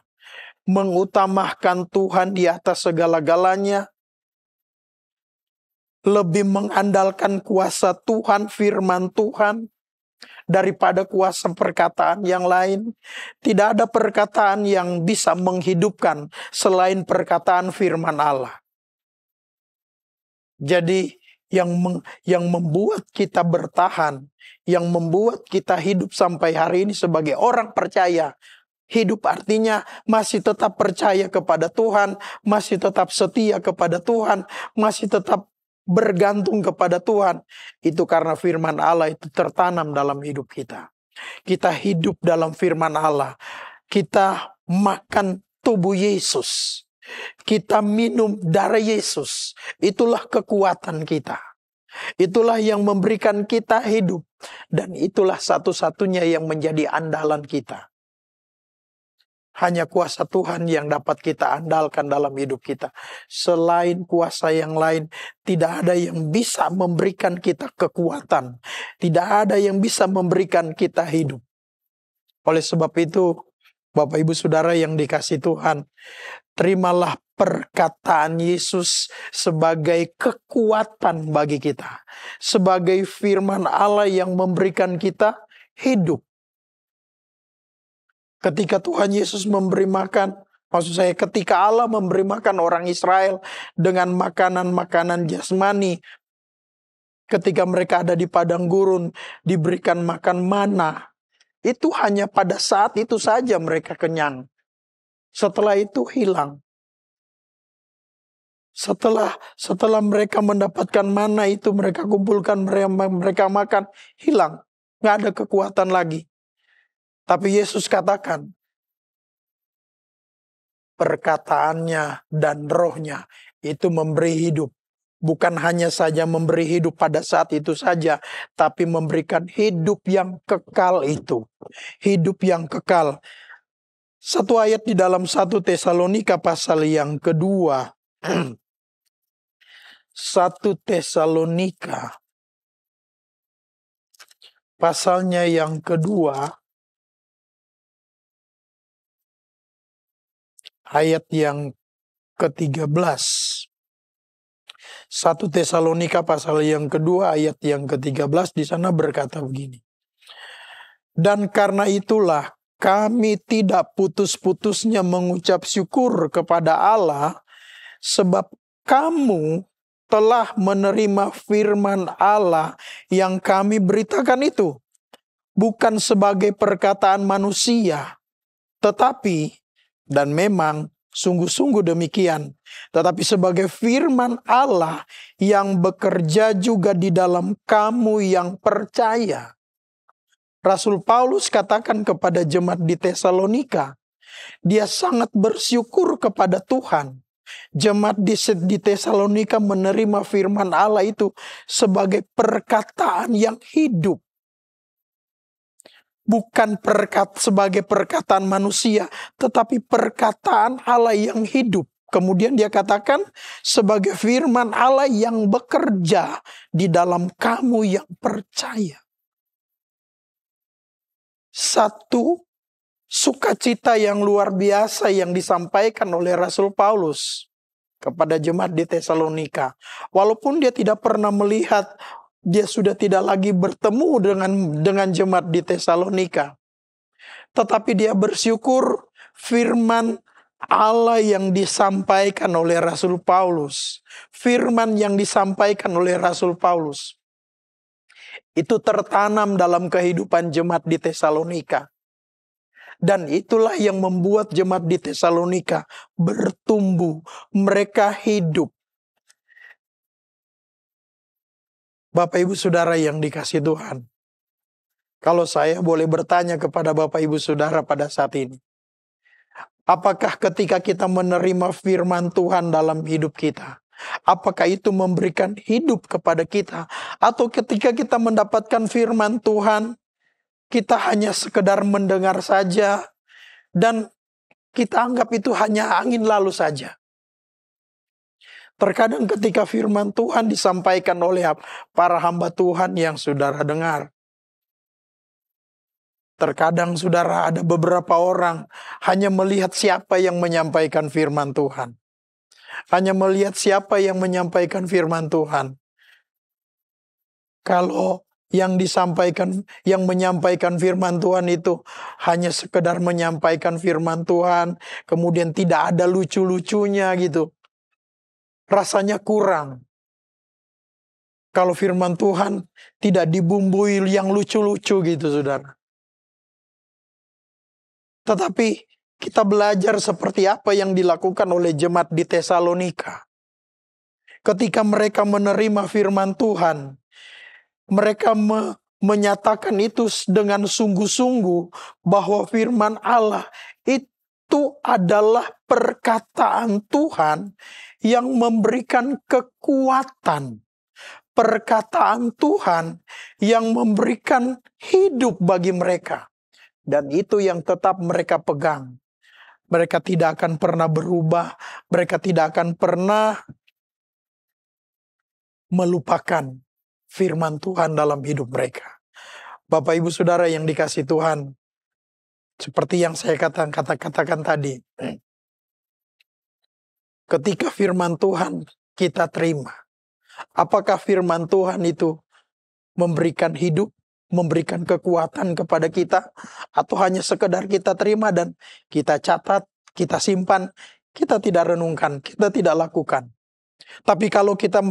Mengutamakan Tuhan di atas segala-galanya. Lebih mengandalkan kuasa Tuhan, firman Tuhan, daripada kuasa perkataan yang lain. Tidak ada perkataan yang bisa menghidupkan selain perkataan firman Allah. Jadi yang membuat kita bertahan, yang membuat kita hidup sampai hari ini sebagai orang percaya. Hidup artinya masih tetap percaya kepada Tuhan, masih tetap setia kepada Tuhan, masih tetap bergantung kepada Tuhan. Itu karena firman Allah itu tertanam dalam hidup kita. Kita hidup dalam firman Allah. Kita makan tubuh Yesus. Kita minum darah Yesus. Itulah kekuatan kita. Itulah yang memberikan kita hidup. Dan itulah satu-satunya yang menjadi andalan kita. Hanya kuasa Tuhan yang dapat kita andalkan dalam hidup kita. Selain kuasa yang lain, tidak ada yang bisa memberikan kita kekuatan. Tidak ada yang bisa memberikan kita hidup. Oleh sebab itu, Bapak Ibu Saudara yang dikasihi Tuhan, terimalah perkataan Yesus sebagai kekuatan bagi kita. Sebagai firman Allah yang memberikan kita hidup. Ketika Tuhan Yesus memberi makan, maksud saya ketika Allah memberi makan orang Israel dengan makanan-makanan jasmani. Ketika mereka ada di padang gurun, diberikan makan mana. Itu hanya pada saat itu saja mereka kenyang. Setelah itu hilang. Setelah mereka mendapatkan mana itu, mereka kumpulkan, mereka makan, hilang. Nggak ada kekuatan lagi. Tapi Yesus katakan, perkataannya dan rohnya itu memberi hidup. Bukan hanya saja memberi hidup pada saat itu saja, tapi memberikan hidup yang kekal itu. Hidup yang kekal. Satu ayat di dalam 1 Tesalonika pasal yang kedua. 1 Tesalonika pasalnya yang kedua. ayat yang ke-13. 1 Tesalonika pasal yang kedua ayat yang ke-13 di sana berkata begini. Dan karena itulah kami tidak putus-putusnya mengucap syukur kepada Allah, sebab kamu telah menerima firman Allah yang kami beritakan itu, bukan sebagai perkataan manusia, tetapi, dan memang sungguh-sungguh demikian, tetapi sebagai firman Allah yang bekerja juga di dalam kamu yang percaya. Rasul Paulus katakan kepada jemaat di Tesalonika, dia sangat bersyukur kepada Tuhan. Jemaat di Tesalonika menerima firman Allah itu sebagai perkataan yang hidup. Bukan sebagai perkataan manusia, tetapi perkataan Allah yang hidup. Kemudian dia katakan sebagai firman Allah yang bekerja di dalam kamu yang percaya. Satu sukacita yang luar biasa yang disampaikan oleh Rasul Paulus kepada jemaat di Tesalonika. Walaupun dia tidak pernah melihat, dia sudah tidak lagi bertemu dengan jemaat di Tesalonika. Tetapi dia bersyukur firman Allah yang disampaikan oleh Rasul Paulus. Firman yang disampaikan oleh Rasul Paulus itu tertanam dalam kehidupan jemaat di Tesalonika. Dan itulah yang membuat jemaat di Tesalonika bertumbuh. Mereka hidup. Bapak Ibu Saudara yang dikasihi Tuhan. Kalau saya boleh bertanya kepada Bapak Ibu Saudara pada saat ini. Apakah ketika kita menerima firman Tuhan dalam hidup kita, apakah itu memberikan hidup kepada kita? Atau ketika kita mendapatkan firman Tuhan, kita hanya sekedar mendengar saja dan kita anggap itu hanya angin lalu saja. Terkadang ketika firman Tuhan disampaikan oleh para hamba Tuhan yang saudara dengar. Terkadang saudara ada beberapa orang hanya melihat siapa yang menyampaikan firman Tuhan. Hanya melihat siapa yang menyampaikan firman Tuhan. Kalau yang menyampaikan firman Tuhan itu hanya sekedar menyampaikan firman Tuhan, kemudian tidak ada lucu-lucunya gitu. Rasanya kurang. Kalau firman Tuhan tidak dibumbui yang lucu-lucu gitu, saudara. Tetapi kita belajar seperti apa yang dilakukan oleh jemaat di Tesalonika. Ketika mereka menerima firman Tuhan, mereka menyatakan itu dengan sungguh-sungguh bahwa firman Allah itu adalah perkataan Tuhan yang memberikan kekuatan. Perkataan Tuhan yang memberikan hidup bagi mereka. Dan itu yang tetap mereka pegang. Mereka tidak akan pernah berubah. Mereka tidak akan pernah melupakan firman Tuhan dalam hidup mereka. Bapak Ibu Saudara yang dikasihi Tuhan. Seperti yang saya katakan tadi. Ketika firman Tuhan kita terima. Apakah firman Tuhan itu memberikan hidup? Memberikan kekuatan kepada kita, atau hanya sekedar kita terima dan kita catat, kita simpan, kita tidak renungkan, kita tidak lakukan. Tapi kalau kita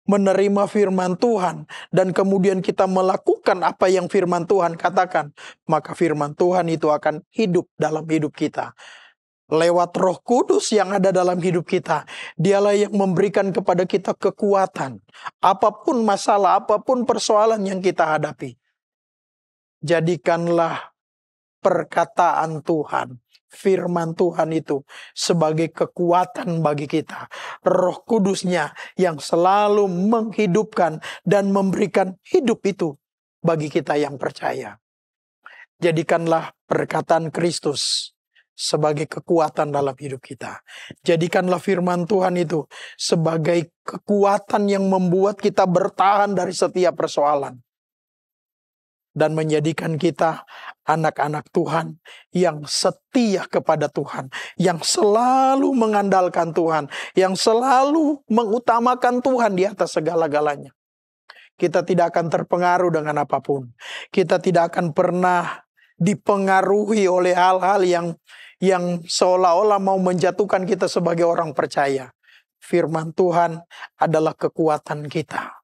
menerima firman Tuhan dan kemudian kita melakukan apa yang firman Tuhan katakan, maka firman Tuhan itu akan hidup dalam hidup kita. Lewat Roh Kudus yang ada dalam hidup kita, dialah yang memberikan kepada kita kekuatan. Apapun masalah, apapun persoalan yang kita hadapi. Jadikanlah perkataan Tuhan, firman Tuhan itu sebagai kekuatan bagi kita. Roh Kudusnya yang selalu menghidupkan dan memberikan hidup itu bagi kita yang percaya. Jadikanlah perkataan Kristus sebagai kekuatan dalam hidup kita. Jadikanlah firman Tuhan itu sebagai kekuatan yang membuat kita bertahan dari setiap persoalan. dan menjadikan kita anak-anak Tuhan yang setia kepada Tuhan, yang selalu mengandalkan Tuhan, yang selalu mengutamakan Tuhan di atas segala-galanya. Kita tidak akan terpengaruh dengan apapun. Kita tidak akan pernah dipengaruhi oleh hal-hal yang seolah-olah mau menjatuhkan kita sebagai orang percaya. Firman Tuhan adalah kekuatan kita.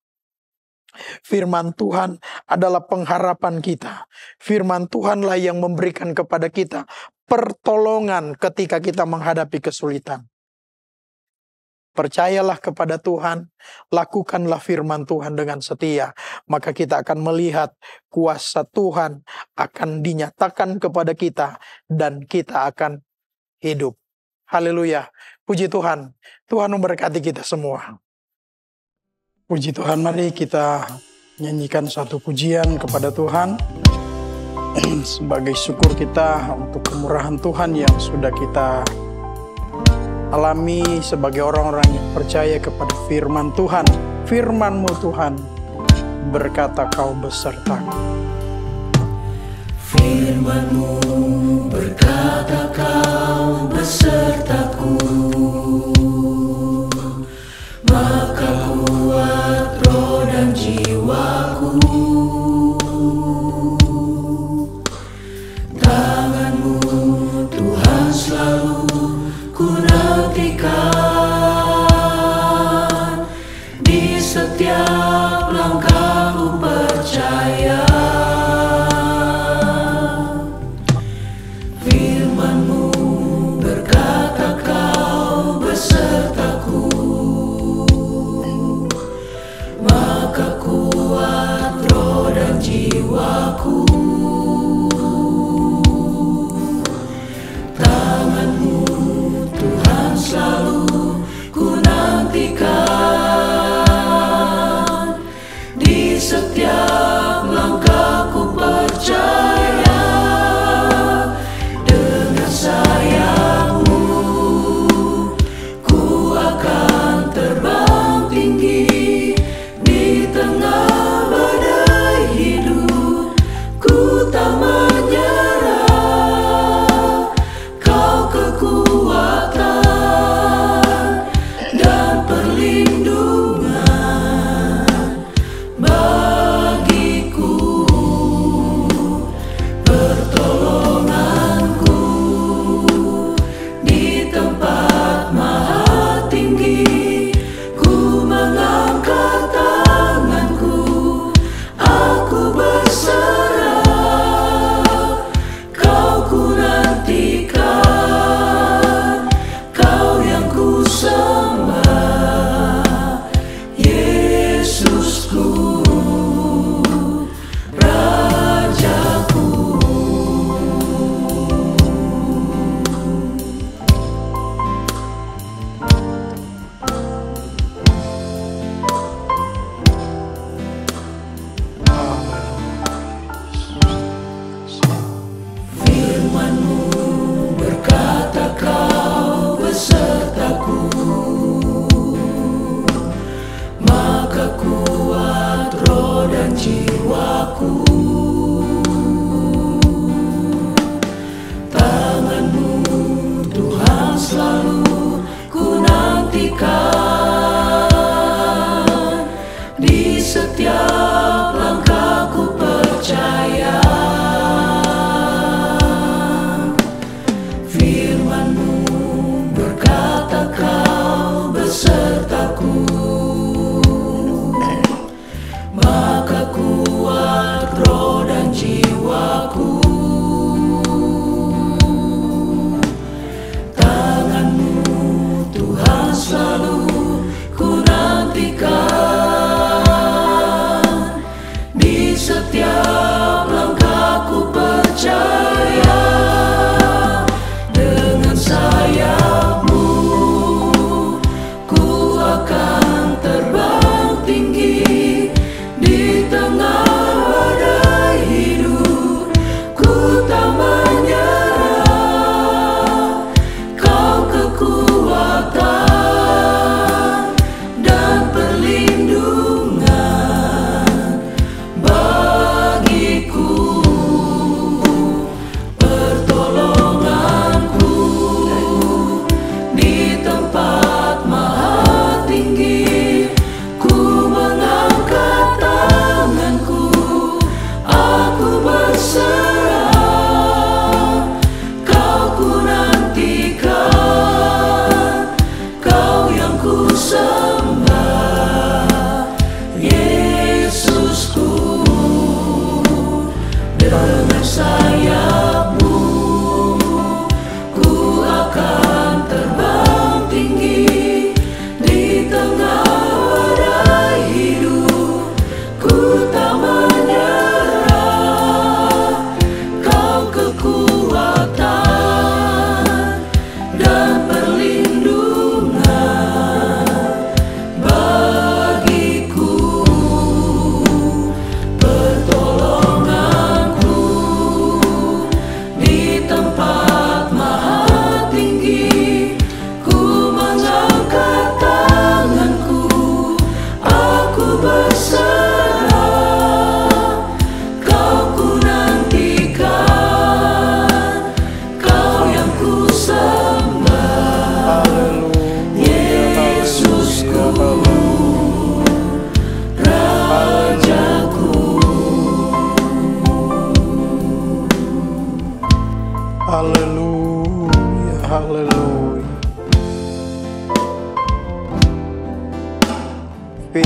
Firman Tuhan adalah pengharapan kita. Firman Tuhanlah yang memberikan kepada kita pertolongan ketika kita menghadapi kesulitan. Percayalah kepada Tuhan, lakukanlah firman Tuhan dengan setia. Maka kita akan melihat kuasa Tuhan akan dinyatakan kepada kita dan kita akan hidup. Haleluya. Puji Tuhan. Tuhan memberkati kita semua. Puji Tuhan, mari kita nyanyikan satu pujian kepada Tuhan sebagai syukur kita untuk kemurahan Tuhan yang sudah kita alami sebagai orang-orang yang percaya kepada firman Tuhan. Firman-Mu Tuhan berkata, Kau besertaku. Firman-Mu berkata, Kau besertaku. Maka kuat roh dan jiwaku. Tangan-Mu Tuhan selalu ku nantikan. Di setiap langkah ku percaya. Firman-Mu berkata, Kau besertaku. Maka kuat roh dan jiwaku. Tangan-Mu Tuhan selalu ku nantikan. Di setiap langkah ku percaya. Dengan sayap-Mu ku akan terbang tinggi. Di tengah badai hidup ku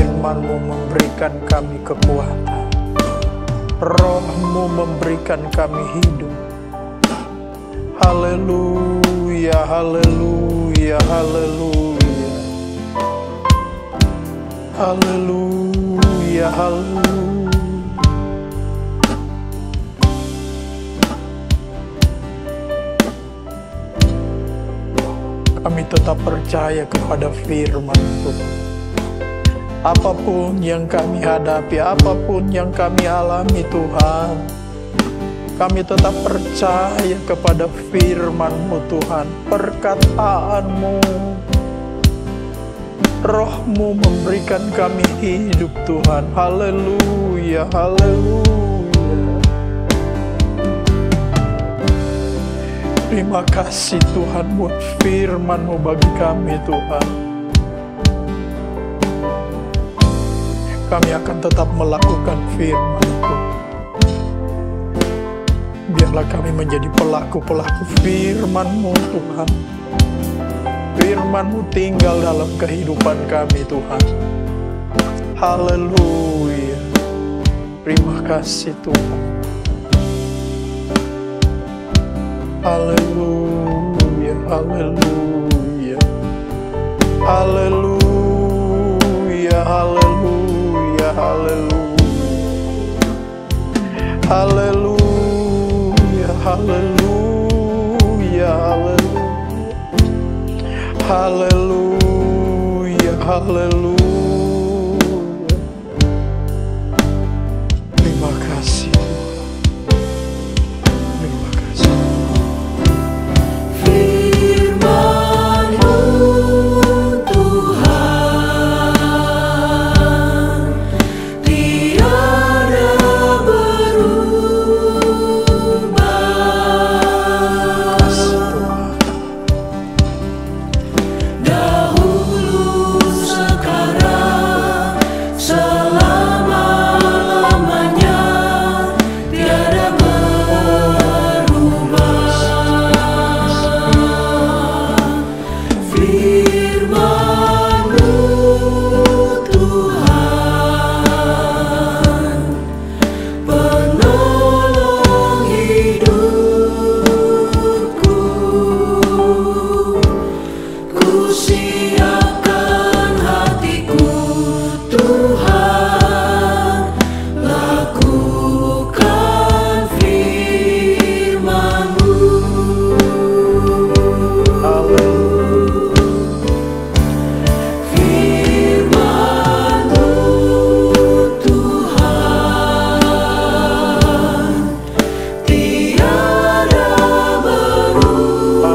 firman-Mu memberikan kami kekuatan. Roh-Mu memberikan kami hidup. Haleluya, haleluya, haleluya. Haleluya, haleluya. Kami tetap percaya kepada firman-Mu. Apapun yang kami hadapi, apapun yang kami alami Tuhan, kami tetap percaya kepada firman-Mu Tuhan, perkataan-Mu. Roh-Mu memberikan kami hidup Tuhan. Haleluya, haleluya. Terima kasih Tuhan buat firman-Mu bagi kami Tuhan. Kami akan tetap melakukan firman-Mu. Biarlah kami menjadi pelaku-pelaku firman-Mu Tuhan. Firman-Mu tinggal dalam kehidupan kami Tuhan. Haleluya. Terima kasih Tuhan. Haleluya, haleluya. Haleluya, haleluya, haleluya. Haleluya, haleluya, haleluya. Haleluya, haleluya. Terima kasih Tuhan. Terima kasih. Firman-Mu Tuhan tiada berubah. Dahulu, sekarang, selama-lamanya tiada berubah. Firman-Mu Tuhan penolong hidupku. Ku siapkan hatiku Tuhan, lakukan firman-Mu. Firman-Mu Tuhan tiada berubah.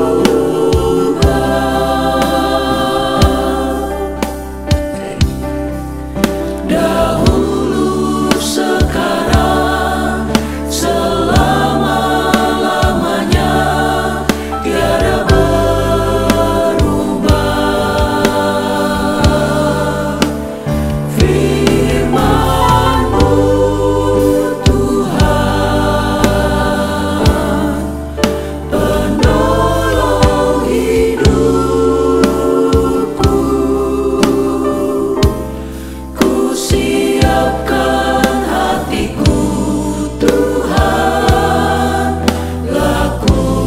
Dahulu, sekarang, selama-lamanya tiada berubah. Firman-Mu Tuhan penolong hidupku. Ku siapkan hatiku Tuhan, lakukan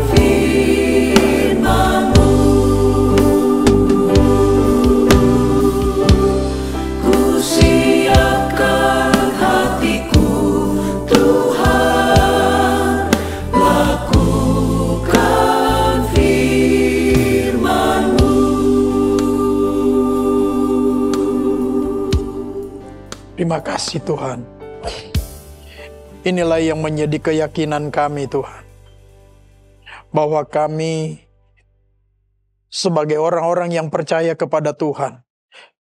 firman-Mu. Ku siapkan hatiku Tuhan, lakukan firman-Mu. Terima kasih Tuhan. Inilah yang menjadi keyakinan kami Tuhan. Bahwa kami sebagai orang-orang yang percaya kepada Tuhan,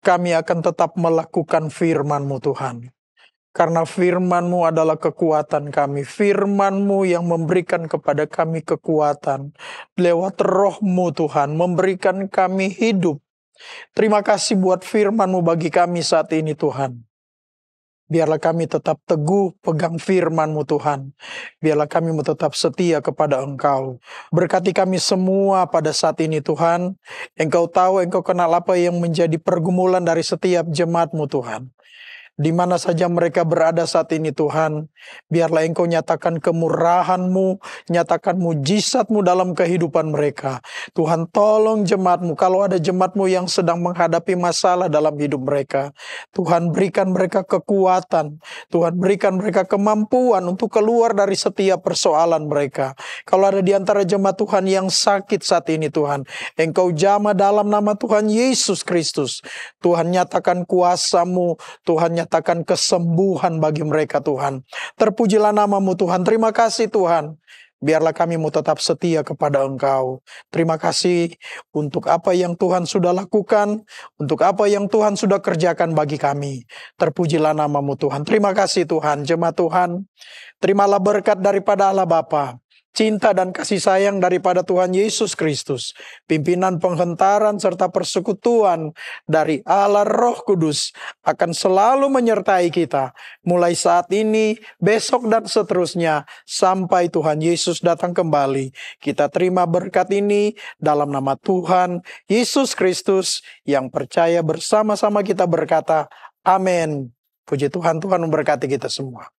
kami akan tetap melakukan firman-Mu Tuhan. Karena firman-Mu adalah kekuatan kami. Firman-Mu yang memberikan kepada kami kekuatan. Lewat Roh-Mu Tuhan, memberikan kami hidup. Terima kasih buat firman-Mu bagi kami saat ini Tuhan. Biarlah kami tetap teguh pegang firman-Mu Tuhan. Biarlah kami tetap setia kepada Engkau. Berkati kami semua pada saat ini Tuhan. Engkau tahu, Engkau kenal apa yang menjadi pergumulan dari setiap jemaat-Mu Tuhan. Di mana saja mereka berada saat ini Tuhan, biarlah Engkau nyatakan kemurahan-Mu, nyatakan mujizat-Mu dalam kehidupan mereka. Tuhan tolong jemaat-Mu, kalau ada jemaat-Mu yang sedang menghadapi masalah dalam hidup mereka, Tuhan berikan mereka kekuatan, Tuhan berikan mereka kemampuan untuk keluar dari setiap persoalan mereka. Kalau ada di antara jemaat Tuhan yang sakit saat ini Tuhan, Engkau jamah dalam nama Tuhan Yesus Kristus. Tuhan nyatakan kuasa-Mu, Tuhan nyatakan kesembuhan bagi mereka Tuhan. Terpujilah nama-Mu Tuhan. Terima kasih Tuhan. Biarlah kami mau tetap setia kepada Engkau. Terima kasih untuk apa yang Tuhan sudah lakukan, untuk apa yang Tuhan sudah kerjakan bagi kami. Terpujilah nama-Mu Tuhan. Terima kasih Tuhan. Jemaat Tuhan, terimalah berkat daripada Allah Bapa, cinta dan kasih sayang daripada Tuhan Yesus Kristus, pimpinan penghentaran serta persekutuan dari Allah Roh Kudus akan selalu menyertai kita, mulai saat ini, besok dan seterusnya, sampai Tuhan Yesus datang kembali. Kita terima berkat ini dalam nama Tuhan Yesus Kristus, yang percaya bersama-sama kita berkata, amin. Puji Tuhan, Tuhan memberkati kita semua.